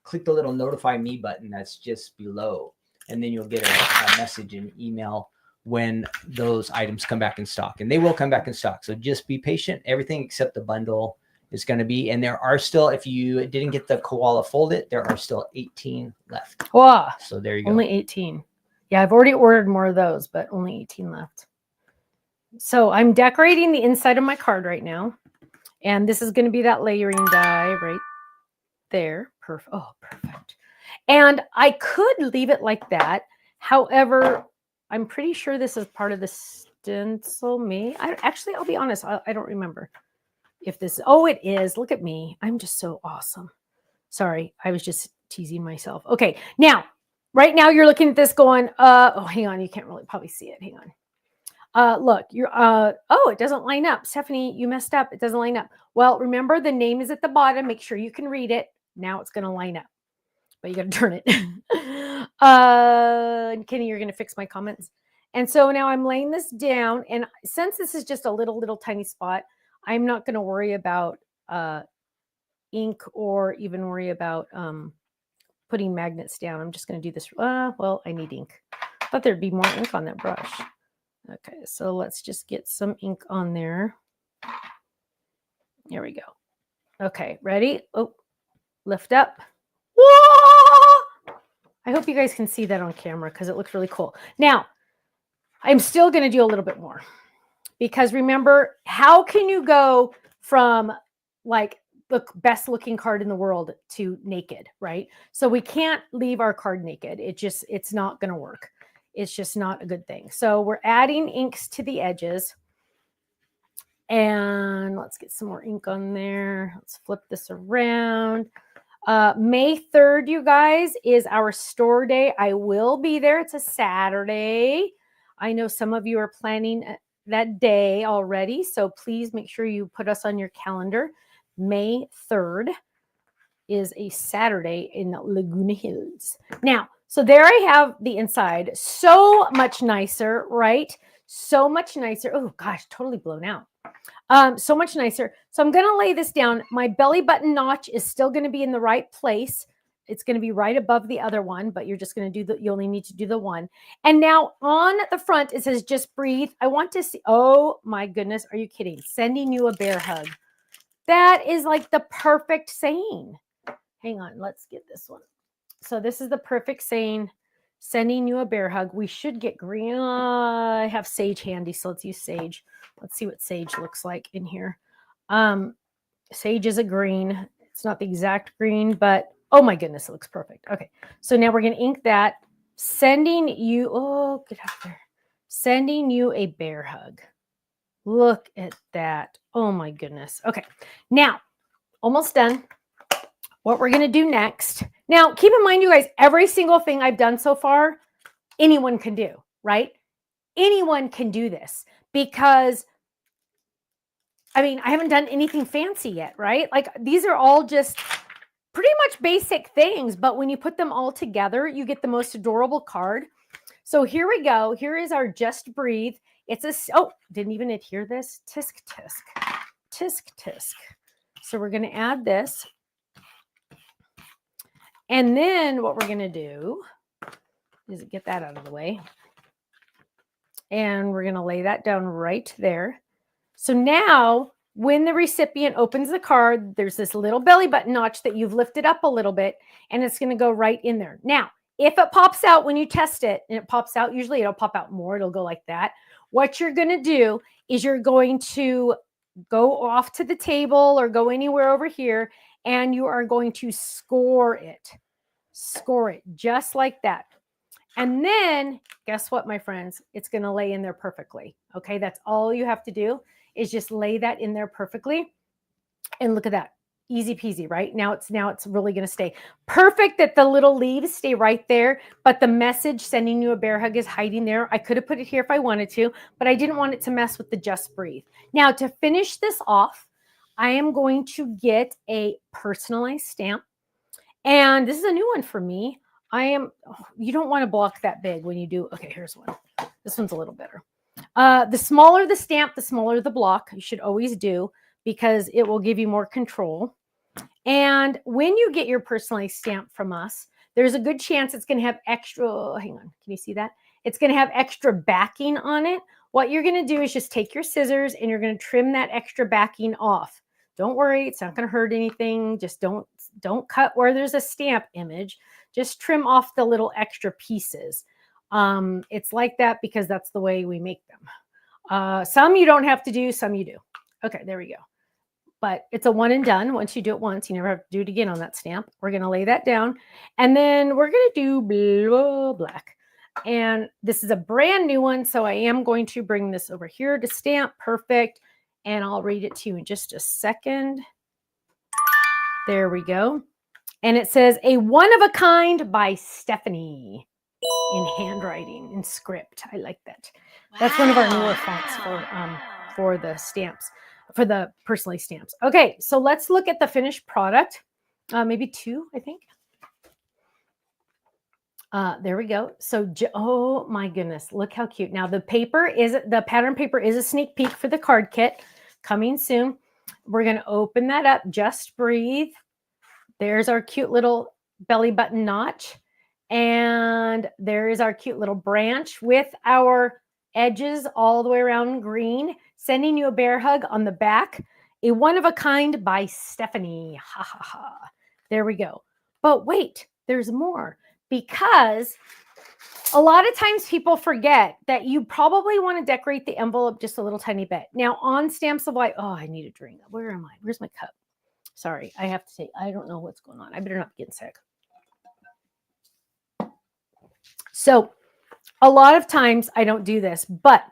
click the little notify me button that's just below. And then you'll get a message and email when those items come back in stock. And they will come back in stock. So just be patient. Everything except the bundle is going to be. And there are still, if you didn't get the koala folded, there are still 18 left. Wow. So there you go. Only 18. Yeah, I've already ordered more of those, but only 18 left. So I'm decorating the inside of my card right now. And this is going to be that layering die right there. Perfect. Oh, perfect. And I could leave it like that. However, I'm pretty sure this is part of the stencil. I'll be honest. I don't remember if this. Oh, it is. Look at me. I'm just so awesome. Sorry. I was just teasing myself. Okay. Now, right now you're looking at this going, oh, hang on. You can't really probably see it. Hang on. Look, you're, oh, it doesn't line up. Stephanie, you messed up. It doesn't line up. Well, remember the name is at the bottom. Make sure you can read it. Now it's going to line up, but you got to turn it. Kenny, you're going to fix my comments. And so now I'm laying this down. And since this is just a little tiny spot, I'm not going to worry about ink or even worry about putting magnets down. I'm just going to do this. Well, I need ink. I thought there'd be more ink on that brush. Okay, so let's just get some ink on there. There we go. Okay, ready? Oh, lift up. Whoa! I hope you guys can see that on camera because it looks really cool. Now, I'm still going to do a little bit more because remember, how can you go from like the best looking card in the world to naked, right? So we can't leave our card naked. It's not going to work. It's just not a good thing. So we're adding inks to the edges. And let's get some more ink on there. Let's flip this around. May 3rd, you guys, is our store day. I will be there. It's a Saturday. I know some of you are planning that day already. So please make sure you put us on your calendar. May 3rd is a Saturday in Laguna Hills. Now, so there I have the inside. So much nicer, right? So much nicer. Oh gosh, totally blown out. So much nicer. So I'm going to lay this down. My belly button notch is still going to be in the right place. It's going to be right above the other one, but you're just going to do you only need to do the one. And now on the front, it says just breathe. I want to see, oh my goodness, are you kidding? Sending you a bear hug. That is like the perfect saying. Hang on, let's get this one. So this is the perfect saying, sending you a bear hug. We should get green. I have sage handy, so let's use sage. Let's see what sage looks like in here. Sage is a green. It's not the exact green, but oh my goodness, it looks perfect. Okay, so now we're going to ink that. Sending you, oh, get out there. Sending you a bear hug. Look at that. Oh my goodness. Okay, now, almost done. What we're going to do next. Now, keep in mind, you guys, every single thing I've done so far, anyone can do, right? Anyone can do this because, I mean, I haven't done anything fancy yet, right? Like these are all just pretty much basic things, but when you put them all together, you get the most adorable card. So here we go. Here is our Just Breathe. It's a, oh, didn't even adhere this. Tisk, tisk, tisk, tisk. So we're going to add this. And then what we're going to do is get that out of the way. And we're going to lay that down right there. So now when the recipient opens the card, there's this little belly button notch that you've lifted up a little bit, and it's going to go right in there. Now, if it pops out when you test it, and it pops out, usually it'll pop out more. It'll go like that. What you're going to do is you're going to go off to the table or go anywhere over here, and you are going to score it. Score it just like that. And then guess what, my friends? It's going to lay in there perfectly. Okay, that's all you have to do is just lay that in there perfectly. And look at that. Easy peasy, right? Now it's really going to stay. Perfect that the little leaves stay right there, but the message sending you a bear hug is hiding there. I could have put it here if I wanted to, but I didn't want it to mess with the Just Breathe. Now to finish this off, I am going to get a personalized stamp. And this is a new one for me. You don't want to block that big when you do. Okay, here's one. This one's a little better. The smaller the stamp, the smaller the block. You should always do because it will give you more control. And when you get your personalized stamp from us, there's a good chance it's going to have extra, hang on, can you see that? It's going to have extra backing on it. What you're going to do is just take your scissors and you're going to trim that extra backing off. Don't worry, it's not going to hurt anything. Just don't cut where there's a stamp image. Just trim off the little extra pieces. It's like that because that's the way we make them. Some you don't have to do, some you do. Okay, there we go. But it's a one and done. Once you do it once, you never have to do it again on that stamp. We're going to lay that down. And then we're going to do black. And this is a brand new one. So I am going to bring this over here to stamp. Perfect. And I'll read it to you in just a second. There we go. And it says, a one of a kind by Stephanie. in handwriting, in script. I like that. That's one of our newer fonts for the stamps, for the personally stamps. Okay, so let's look at the finished product. Maybe 2, I think. There we go. So, oh my goodness, look how cute. Now the pattern paper is a sneak peek for the card kit coming soon. We're going to open that up. Just breathe. There's our cute little belly button notch. And there is our cute little branch with our edges all the way around green. Sending you a bear hug on the back. A one of a kind by Stephanie. Ha ha ha. There we go. But wait, there's more. Because a lot of times people forget that you probably want to decorate the envelope just a little tiny bit. Now on Stamps of Life, oh, I need a drink. Where am I? Where's my cup? Sorry, I have to take, I don't know what's going on. I better not be getting sick. So a lot of times I don't do this, but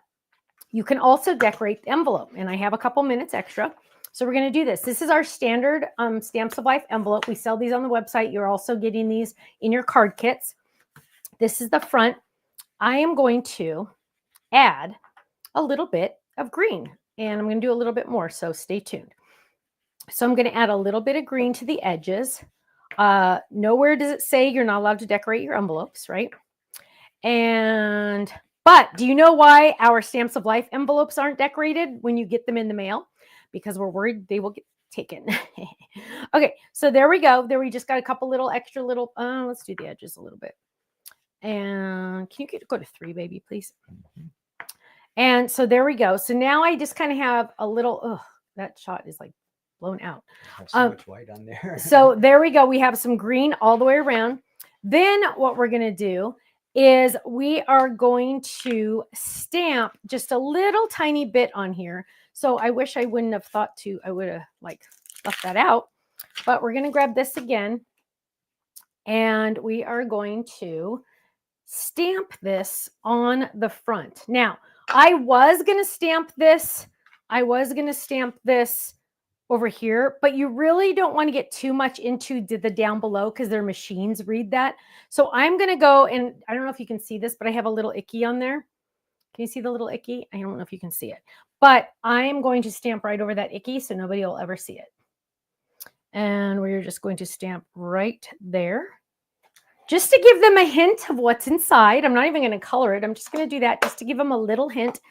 you can also decorate the envelope. And I have a couple minutes extra. So we're going to do this. This is our standard Stamps of Life envelope. We sell these on the website. You're also getting these in your card kits. This is the front. I am going to add a little bit of green, and I'm going to do a little bit more, so stay tuned. So I'm going to add a little bit of green to the edges. Nowhere does it say you're not allowed to decorate your envelopes, right? But do you know why our Stamps of Life envelopes aren't decorated when you get them in the mail? Because we're worried they will get taken. Okay, so there we go. There we just got a couple little extra little, let's do the edges a little bit. And can you go to 3, baby, please? And so there we go. So now I just kind of have a little, that shot is like blown out. Have so much white on there. So there we go. We have some green all the way around. Then what we're going to do is we are going to stamp just a little tiny bit on here. So I wish I wouldn't have thought to, I would have like left that out, but we're going to grab this again and we are going to stamp this on the front. Now, I was going to stamp this over here, but you really don't want to get too much into the down below because their machines read that. So I'm going to go, and I don't know if you can see this, but I have a little icky on there. Can you see the little icky? I don't know if you can see it, but I am going to stamp right over that icky so nobody will ever see it. And we're just going to stamp right there, just to give them a hint of what's inside. I'm not even going to color it. I'm just going to do that just to give them a little hint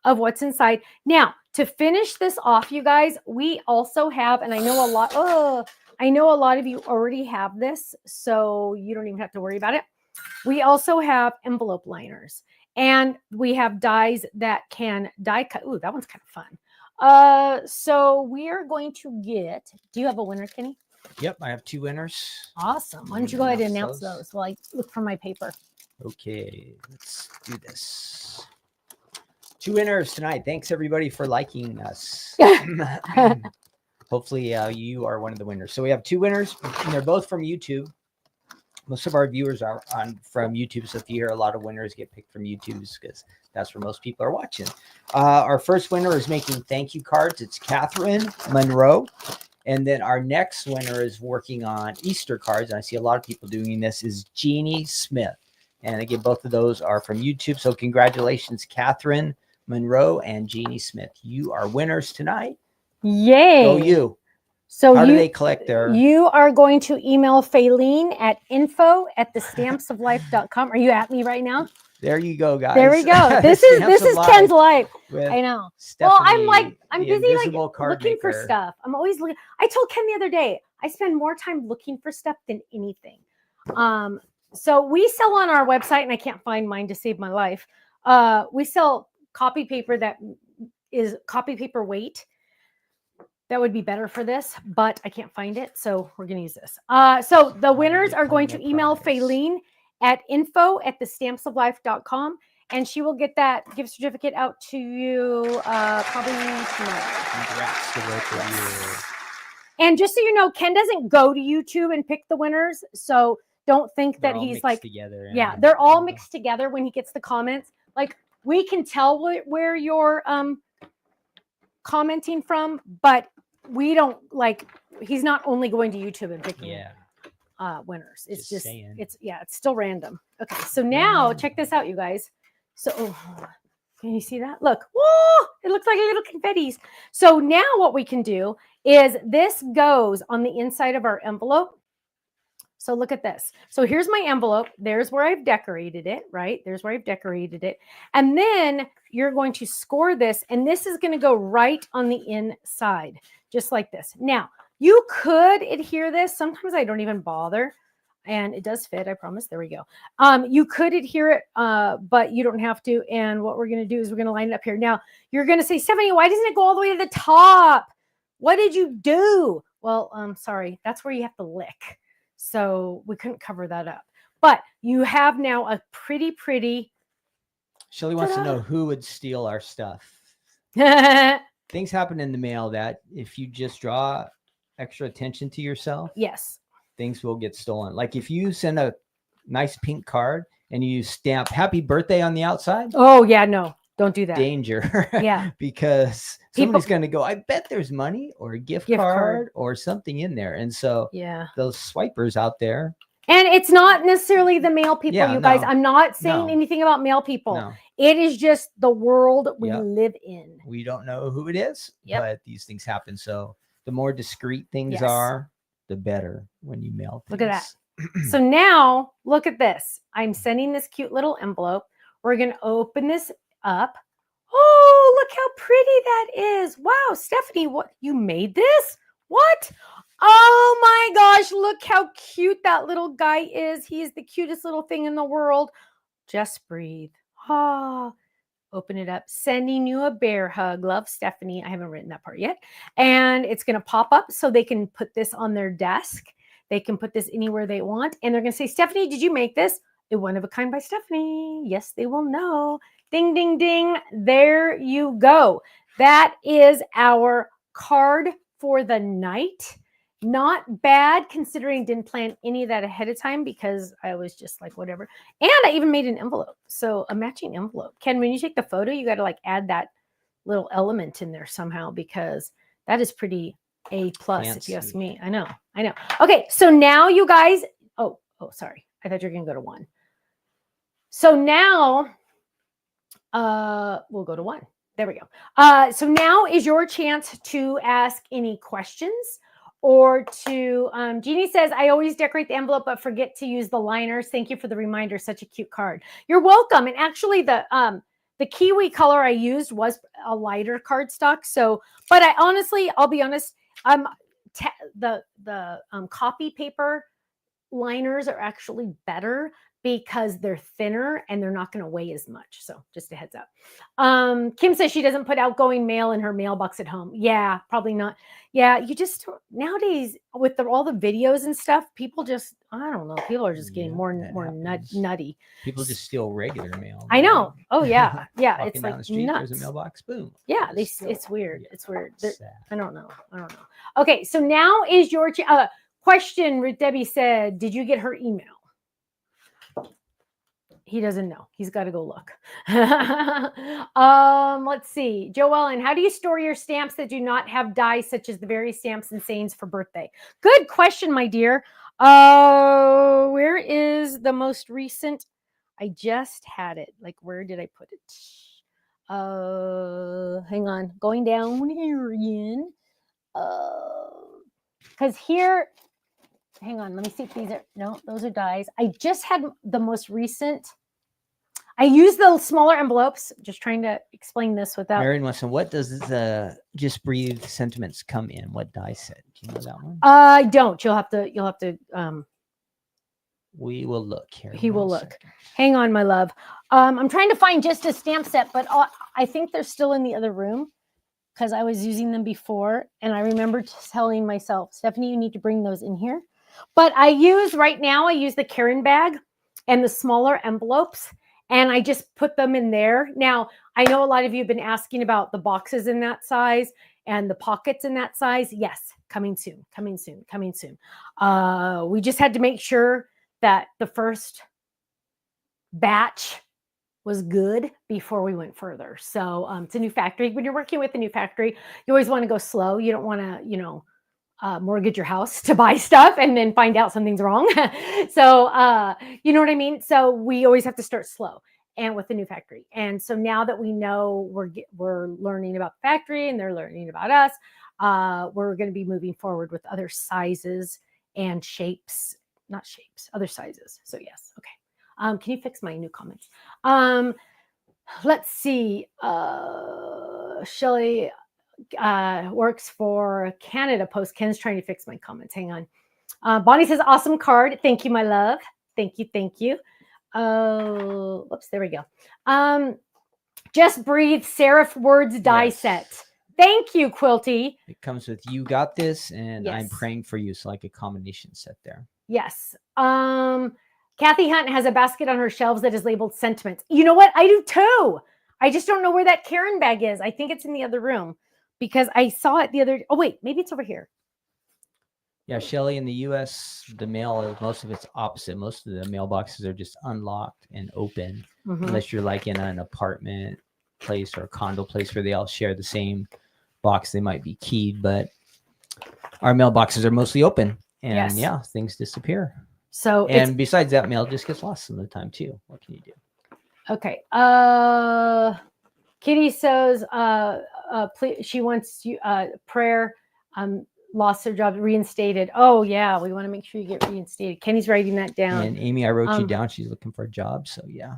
of what's inside. Now, to finish this off, you guys, we also have, and I know a lot of you already have this, so you don't even have to worry about it. We also have envelope liners, and we have dies that can die cut. Ooh, that one's kind of fun. So we are going to get, do you have a winner, Kenny? Yep, I have 2 winners. Awesome. Why don't you go ahead and announce those while I look for my paper? Okay, let's do this. 2 winners tonight. Thanks everybody for liking us. Hopefully you are one of the winners. So we have 2 winners, and they're both from YouTube. Most of our viewers are from YouTube, so if you hear a lot of winners get picked from YouTube, because that's where most people are watching. Our first winner is making thank you cards. It's Catherine Monroe. And then our next winner is working on Easter cards. And I see a lot of people doing this, is Jeannie Smith. And again, both of those are from YouTube. So congratulations, Catherine Monroe and Jeannie Smith. You are winners tonight. Yay. Go you. So how do they collect their? You are going to email Faylene at info@thestampsoflife.com. Are you at me right now? There you go, guys. There we go. This is Ken's life. I know. Well, I'm busy like looking for stuff. I'm always looking. I told Ken the other day, I spend more time looking for stuff than anything. So we sell on our website, and I can't find mine to save my life. We sell copy paper that is copy paper weight. That would be better for this, but I can't find it, so we're going to use this. So the winners are going to email Faylene at info@thestampsoflife.com, and she will get that gift certificate out to you probably tomorrow. Congrats to both of you. And just so you know, Ken doesn't go to YouTube and pick the winners, so don't think that he's like, together. Yeah, they're all mixed together when he gets the comments. Like, we can tell where you're commenting from, but we don't, like, he's not only going to YouTube and picking it. winners. It's Just just, saying. it's still random. Okay, so now check this out, you guys. So can you see that? Look, whoa, it looks like little confettis. So now what we can do is this goes on the inside of our envelope. So look at this. So here's my envelope. There's where I've decorated it, right? There's where I've decorated it. And then you're going to score this, and this is going to go right on the inside, just like this. Now, you could adhere this. Sometimes I don't even bother. And it does fit, I promise. There we go. You could adhere it, but you don't have to. And what we're going to do is we're going to line it up here. Now, you're going to say, Stephanie, why doesn't it go all the way to the top? What did you do? Well, sorry. That's where you have to lick. So we couldn't cover that up. But you have now a pretty. Shelly wants to know who would steal our stuff. Things happen in the mail that if you just draw extra attention to yourself, Yes. things will get stolen. Like if you send a nice pink card and you stamp happy birthday on the outside. Oh, yeah, no, don't do that. Danger. Yeah. Because somebody's going to go, I bet there's money or a gift card or something in there. And so those swipers out there. And it's not necessarily the male people, you guys. I'm not saying anything about male people. No. It is just the world we live in. We don't know who it is, but these things happen. So the more discreet things are, the better when you mail things. Look at that. So now look at this. I'm sending this cute little envelope. We're going to open this up. Oh, look how pretty that is. Wow, Stephanie, what, you made this? What? Oh my gosh, look how cute that little guy is. He is the cutest little thing in the world. Just breathe. Ah, open it up. Sending you a bear hug. Love, Stephanie. I haven't written that part yet. And it's going to pop up so they can put this on their desk. They can put this anywhere they want. And they're going to say, Stephanie, did you make this? A one of a kind by Stephanie. Yes, they will know. Ding, ding, ding. There you go. That is our card for the night. Not bad considering didn't plan any of that ahead of time because I was just like, whatever. And I even made an envelope. So a matching envelope. Ken, when you take the photo, you got to like add that little element in there somehow because that is pretty A+, if you ask me. I know. Okay, so now you guys, oh, sorry. I thought you were going to go to 1. So now we'll go to 1. There we go. So now is your chance to ask any questions or to, Jeannie says, I always decorate the envelope, but forget to use the liners. Thank you for the reminder. Such a cute card. You're welcome. And actually the kiwi color I used was a lighter cardstock. So, but I honestly, I'll be honest, the copy paper liners are actually better because they're thinner and they're not going to weigh as much. So just a heads up. Kim says she doesn't put outgoing mail in her mailbox at home. Yeah, probably not. Yeah, you just nowadays with all the videos and stuff, people just, I don't know, people are just getting more nutty. People just steal regular mail. I know. Oh yeah. Yeah. Walking it's down like the street, nuts. there's a mailbox, boom. Yeah, it's weird. Yeah, it's weird. I don't know. Okay, so now is your question. Ruth Debbie said, did you get her email? He doesn't know. He's got to go look. Let's see. Joellen, how do you store your stamps that do not have die, such as the various stamps and sayings for birthday? Good question, my dear. Where is the most recent? I just had it. Like, where did I put it? Hang on. Going down here again. Because here, hang on. Let me see if these are, no, those are dies. I just had the most recent. I use the smaller envelopes. Just trying to explain this without. Marion Wesson, what does the Just Breathe sentiments come in? What die set? Do you know that one? I don't. You'll have to. We will look here. He will look. Hang on, my love. I'm trying to find just a stamp set, but I think they're still in the other room because I was using them before, and I remember telling myself, Stephanie, you need to bring those in here. But I use the Karen bag and the smaller envelopes. And I just put them in there. Now, I know a lot of you have been asking about the boxes in that size and the pockets in that size. Yes, coming soon. We just had to make sure that the first batch was good before we went further. So it's a new factory. When you're working with a new factory, you always want to go slow. You don't want to, mortgage your house to buy stuff and then find out something's wrong. So, you know what I mean? So we always have to start slow and with the new factory. And so now that we know we're learning about the factory and they're learning about us, we're going to be moving forward with other sizes and shapes, not shapes, other sizes. So yes. Okay. Can you fix my new comments? Let's see. Shelly works for Canada Post. Ken's trying to fix my comments. Hang on. Bonnie says, awesome card. Thank you, my love. Thank you. Thank you. Oh, whoops. There we go. Just Breathe Serif Words die set. Thank you, Quilty. It comes with You Got This and Yes. I'm Praying for You. So like a combination set there. Yes. Kathy Hunt has a basket on her shelves that is labeled sentiments. You know what? I do too. I just don't know where that Karen bag is. I think it's in the other room because I saw it the other. Oh, wait, maybe it's over here. Yeah, Shelly, in the U.S., the mail, most of it's opposite. Most of the mailboxes are just unlocked and open, unless you're like in an apartment place or a condo place where they all share the same box. They might be keyed, but our mailboxes are mostly open. And yeah, things disappear. So and besides that, mail just gets lost some of the time too. What can you do? Okay. Kitty says please, she wants you prayer. Lost her job, reinstated. Oh yeah, we want to make sure you get reinstated. Kenny's writing that down. And Amy, I wrote you down. She's looking for a job, so yeah.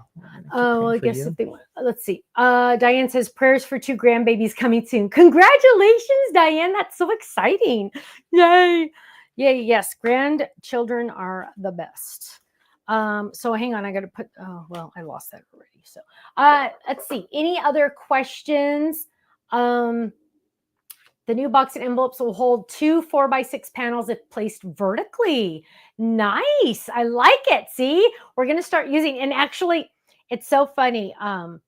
Oh, well, I guess if they want, let's see. Diane says prayers for 2 grandbabies coming soon. Congratulations, Diane. That's so exciting. Yay. Yay. Yes, grandchildren are the best. So hang on, I got to put. Oh well, I lost that already. So let's see. Any other questions? The new box and envelopes will hold 2 4x6 panels if placed vertically. Nice. I like it. See, we're going to start using, and actually it's so funny. I've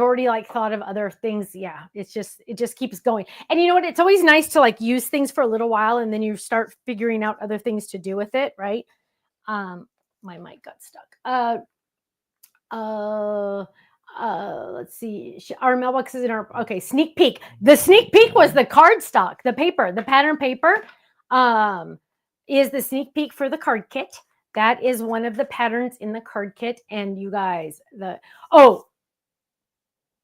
already thought of other things. Yeah. It just keeps going. And you know what? It's always nice to use things for a little while and then you start figuring out other things to do with it. Right. My mic got stuck. Let's see. Our mailbox is in our, okay, sneak peek. The sneak peek was the cardstock, the paper, the pattern paper is the sneak peek for the card kit. That is one of the patterns in the card kit. And you guys,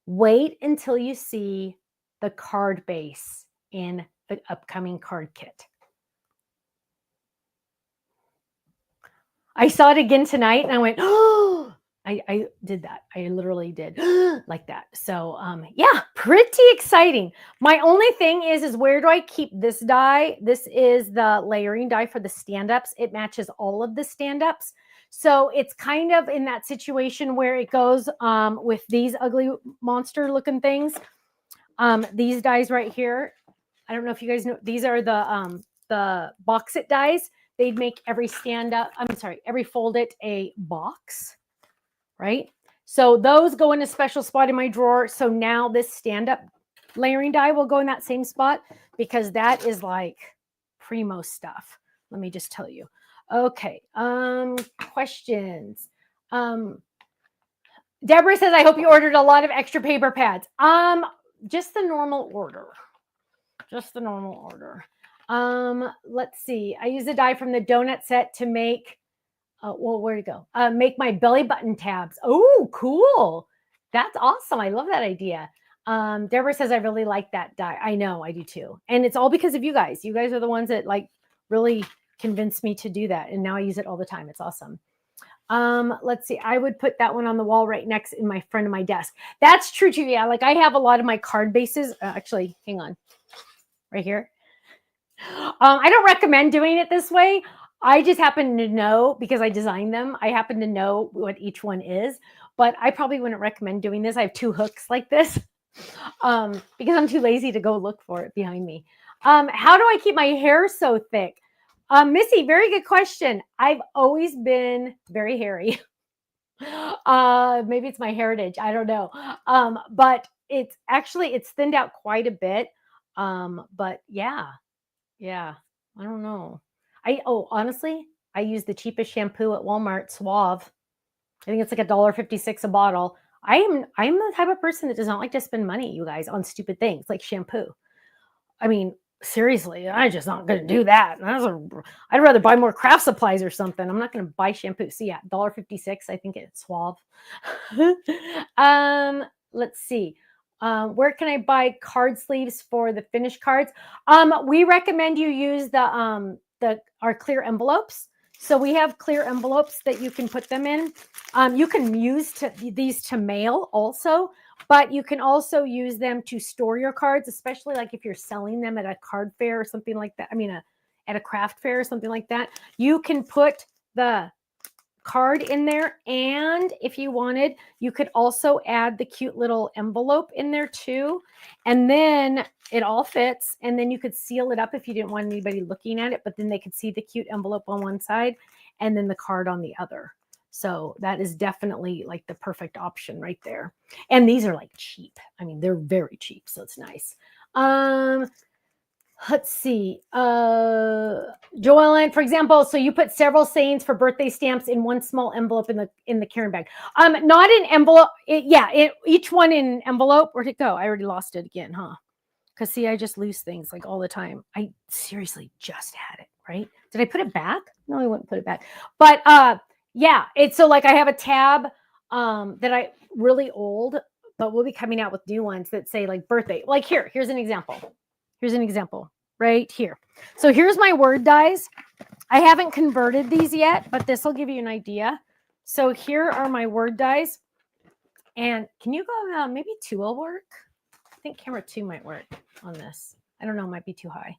wait until you see the card base in the upcoming card kit. I saw it again tonight and I went, oh, I did that. I literally did like that. So yeah, pretty exciting. My only thing is where do I keep this die? This is the layering die for the stand-ups. It matches all of the stand-ups. So it's kind of in that situation where it goes with these ugly monster looking things. These dies right here. I don't know if you guys know, these are the box it dies. They'd make every every fold it a box. Right? So those go in a special spot in my drawer. So now this stand-up layering die will go in that same spot because that is like primo stuff. Let me just tell you. Okay. Questions. Deborah says, I hope you ordered a lot of extra paper pads. Just the normal order. Just the normal order. Let's see. I use a die from the donut set to make well, where to go? Make my belly button tabs. Oh, cool. That's awesome. I love that idea. Deborah says, I really like that die. I know, I do too. And it's all because of you guys. You guys are the ones that really convinced me to do that. And now I use it all the time. It's awesome. Let's see. I would put that one on the wall right next in my front of my desk. That's true too. Yeah. I have a lot of my card bases. Actually, hang on. Right here. I don't recommend doing it this way. I just happen to know because I designed them. I happen to know what each one is, but I probably wouldn't recommend doing this. I have 2 hooks like this because I'm too lazy to go look for it behind me. How do I keep my hair so thick? Missy, very good question. I've always been very hairy. Maybe it's my heritage. I don't know. But it's thinned out quite a bit. But yeah, I don't know. Honestly, I use the cheapest shampoo at Walmart, Suave. I think it's like $1.56 a bottle. I'm the type of person that does not like to spend money, you guys, on stupid things like shampoo. I mean, seriously, I'm just not going to do that. I'd rather buy more craft supplies or something. I'm not going to buy shampoo. So yeah, $1.56. I think it's Suave. Let's see. Where can I buy card sleeves for the finished cards? We recommend you use our clear envelopes. So we have clear envelopes that you can put them in. You can use these to mail also, but you can also use them to store your cards, especially like if you're selling them at a card fair or something like that. I mean, at a craft fair or something like that. You can put the card in there, and if you wanted, you could also add the cute little envelope in there too, and then it all fits, and then you could seal it up if you didn't want anybody looking at it, but then they could see the cute envelope on one side and then the card on the other. So that is definitely like the perfect option right there. And these are like cheap. I mean, they're very cheap, so it's nice. Let's see. Joellen, for example, so you put several sayings for birthday stamps in one small envelope in the carrying bag. Not an envelope. Each one in an envelope. Where'd it go? I already lost it again, huh? Because see, I just lose things like all the time. I seriously just had it, right? Did I put it back? No, I wouldn't put it back. But yeah, it's so like I have a tab that I really old, but we'll be coming out with new ones that say like birthday. Like here's an example. Here's an example right here. So here's my word dies. I haven't converted these yet, but this will give you an idea. So here are my word dies. And can you go, maybe 2 will work? I think camera 2 might work on this. I don't know, it might be too high.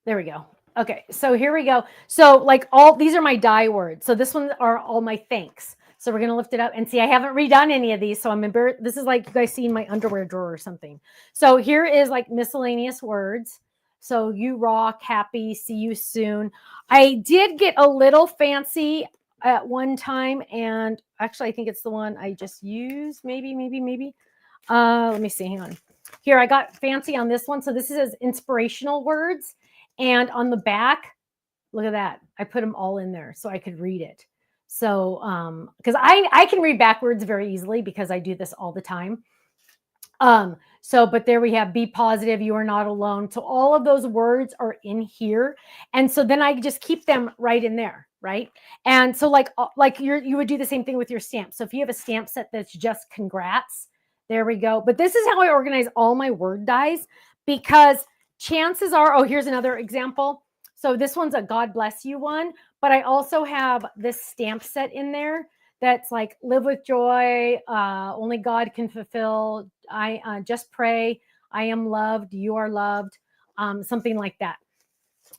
There we go. Okay, so here we go. So like these are my die words. So this one are all my thanks. So we're going to lift it up and see, I haven't redone any of these. So I'm embarrassed. This is like you guys see in my underwear drawer or something. So here is like miscellaneous words. So you rock, happy, see you soon. I did get a little fancy at one time. And actually, I think it's the one I just used. Maybe. Let me see. Hang on. Here, I got fancy on this one. So this is inspirational words. And on the back, look at that. I put them all in there so I could read it. So, because I can read backwards very easily because I do this all the time. But there we have, be positive, you are not alone. So all of those words are in here. And so then I just keep them right in there, right? And so like you would do the same thing with your stamps. So if you have a stamp set that's just congrats, there we go. But this is how I organize all my word dies, because chances are, here's another example. So this one's a God bless you one, but I also have this stamp set in there that's like live with joy, only God can fulfill, I just pray, I am loved, you are loved, something like that.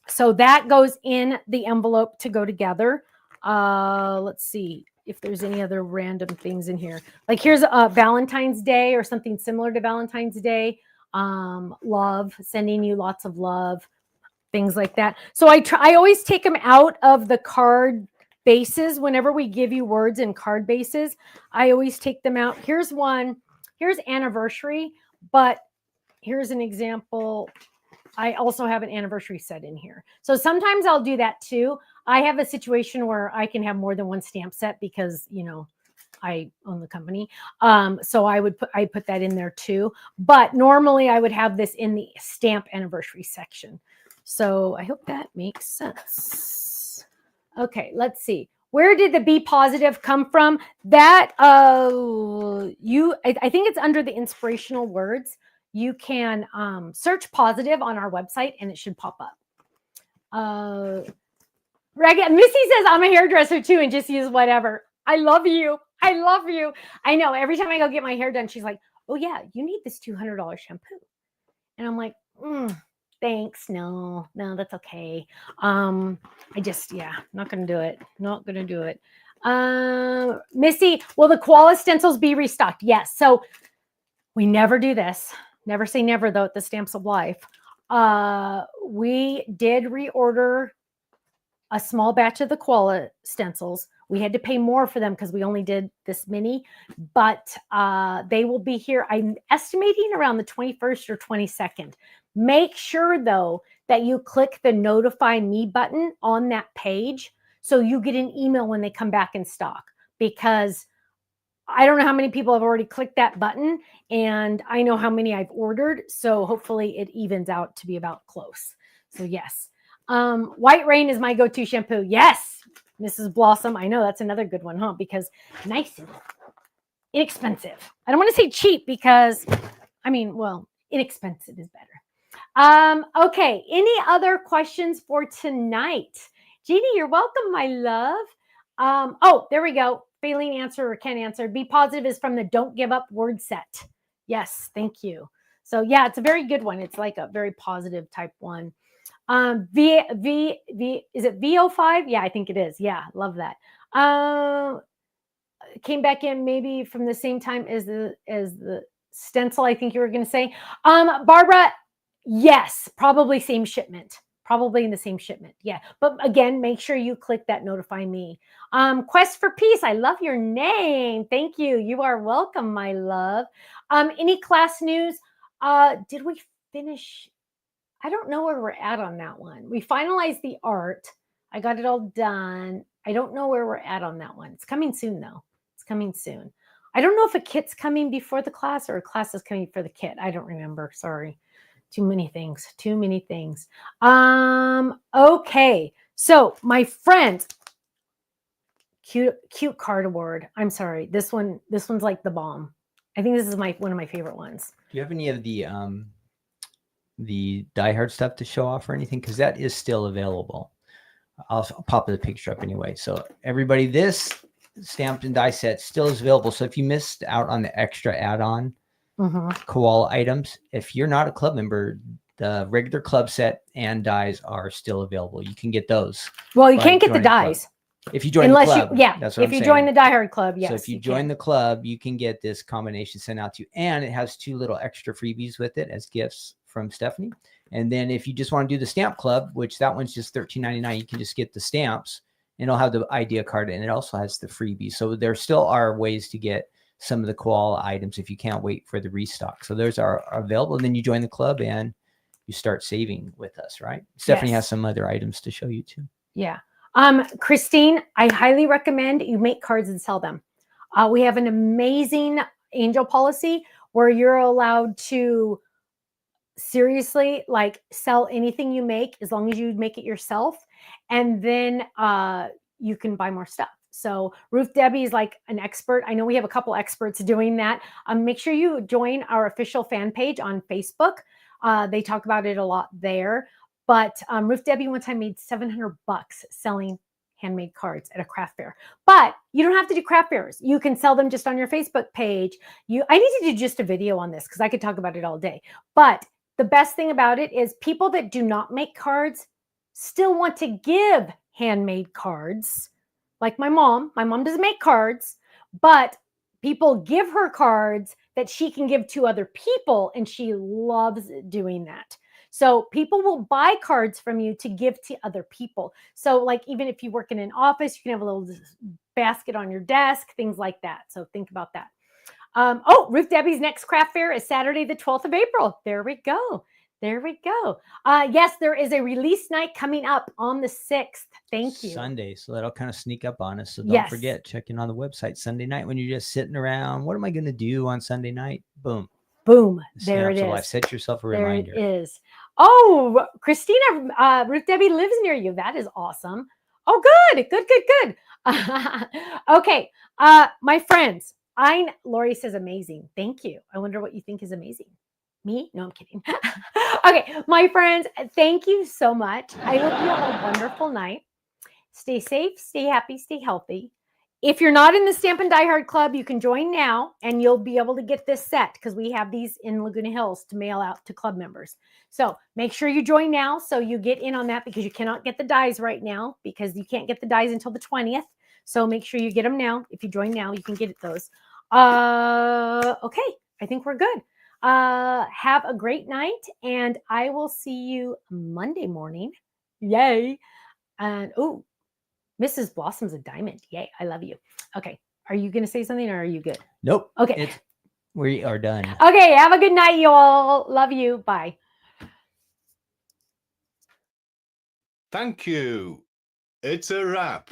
So that goes in the envelope to go together. Let's see if there's any other random things in here. Like here's a Valentine's Day or something similar to Valentine's Day. Love, sending you lots of love, things like that. So I always take them out of the card bases. Whenever we give you words in card bases, I always take them out. Here's one. Here's anniversary, but here's an example. I also have an anniversary set in here. So sometimes I'll do that too. I have a situation where I can have more than one stamp set because, I own the company. So I put that in there too. But normally I would have this in the stamp anniversary section. So I hope that makes sense. Okay, let's see. Where did the be positive come from? That I think it's under the inspirational words. You can search positive on our website and it should pop up. Missy says I'm a hairdresser too and just use whatever. I love you. I love you. I know every time I go get my hair done, she's like, oh yeah, you need this $200 shampoo. And I'm like, thanks. No, that's okay. Not going to do it. Not going to do it. Missy, will the Koala stencils be restocked? Yes. So we never do this. Never say never though at the Stamps of Life. We did reorder a small batch of the Koala stencils. We had to pay more for them because we only did this many, but they will be here. I'm estimating around the 21st or 22nd. Make sure though that you click the notify me button on that page so you get an email when they come back in stock, because I don't know how many people have already clicked that button, and I know how many I've ordered. So hopefully it evens out to be about close. So yes. White Rain is my go-to shampoo. Yes, Mrs. Blossom. I know that's another good one, huh? Because nice and inexpensive. I don't want to say cheap because, I mean, well, inexpensive is better. Okay. Any other questions for tonight? Jeannie, you're welcome, my love. Oh, there we go. Failing answer or can answer. Be positive is from the Don't Give Up word set. Yes, thank you. So yeah, it's a very good one. It's like a very positive type one. Is it VO5? Yeah, I think it is. Yeah, love that. Came back in maybe from the same time as the stencil, I think you were going to say. Barbara, yes, probably same shipment. Probably in the same shipment. Yeah. But again, make sure you click that notify me. Quest for Peace. I love your name. Thank you. You are welcome, my love. Any class news? Did we finish? I don't know where we're at on that one. We finalized the art. I got it all done. I don't know where we're at on that one. It's coming soon, though. It's coming soon. I don't know if a kit's coming before the class or a class is coming for the kit. I don't remember. Sorry. Too many things. Too many things. Okay. So, my friends, cute card award. I'm sorry. This one's like the bomb. I think this is one of my favorite ones. Do you have any of the Die Hard stuff to show off or anything? Because that is still available. I'll pop the picture up anyway. So everybody, this stamped and die set still is available. So if you missed out on the extra add-on Koala items, if you're not a club member, the regular club set and dies are still available. You can get those. Well, you can't get the dies. If you join the club, that's what I'm saying. Join the Die Hard Club, yes. So if you join the club, you can get this combination sent out to you, and it has 2 little extra freebies with it as gifts from Stephanie. And then if you just want to do the stamp club, which that one's just $13.99, you can just get the stamps, and it'll have the idea card, and it also has the freebies. So there still are ways to get some of the Koala items if you can't wait for the restock. So those are available, and then you join the club and you start saving with us, right? Stephanie has some other items to show you too. Yeah. Christine, I highly recommend you make cards and sell them. We have an amazing angel policy where you're allowed to seriously like sell anything you make as long as you make it yourself. And then you can buy more stuff. So Ruth Debbie is like an expert. I know we have a couple experts doing that. Make sure you join our official fan page on Facebook. They talk about it a lot there. But Ruth Debbie one time made $700 selling handmade cards at a craft fair. But you don't have to do craft fairs. You can sell them just on your Facebook page. I need to do just a video on this because I could talk about it all day. But the best thing about it is people that do not make cards still want to give handmade cards. Like my mom. My mom doesn't make cards, but people give her cards that she can give to other people, and she loves doing that. So people will buy cards from you to give to other people. So like even if you work in an office, you can have a little basket on your desk, things like that. So think about that. Ruth Debbie's next craft fair is Saturday, the 12th of April. There we go. There we go. Yes, there is a release night coming up on the 6th. Thank you. Sunday. So that'll kind of sneak up on us. So don't forget, check in on the website Sunday night when you're just sitting around. What am I going to do on Sunday night? Boom. Boom. There it is. Life. Set yourself a reminder. There it is. Oh, Christina, Ruth Debbie lives near you. That is awesome. Oh, good. Okay. My friends, Lori says amazing. Thank you. I wonder what you think is amazing. Me? No, I'm kidding. Okay, my friends, thank you so much. I hope you have a wonderful night. Stay safe, stay happy, stay healthy. If you're not in the Stamp and Die Hard Club, you can join now and you'll be able to get this set because we have these in Laguna Hills to mail out to club members. So make sure you join now so you get in on that because you cannot get the dies right now because you can't get the dies until the 20th. So make sure you get them now. If you join now, you can get those. Okay, I think we're good. Have a great night and I will see you Monday morning. Yay. And Mrs. Blossom's a diamond. Yay. I love you. Okay. Are you going to say something or are you good? Nope. Okay. We are done. Okay. Have a good night, you all. Love you. Bye. Thank you. It's a wrap.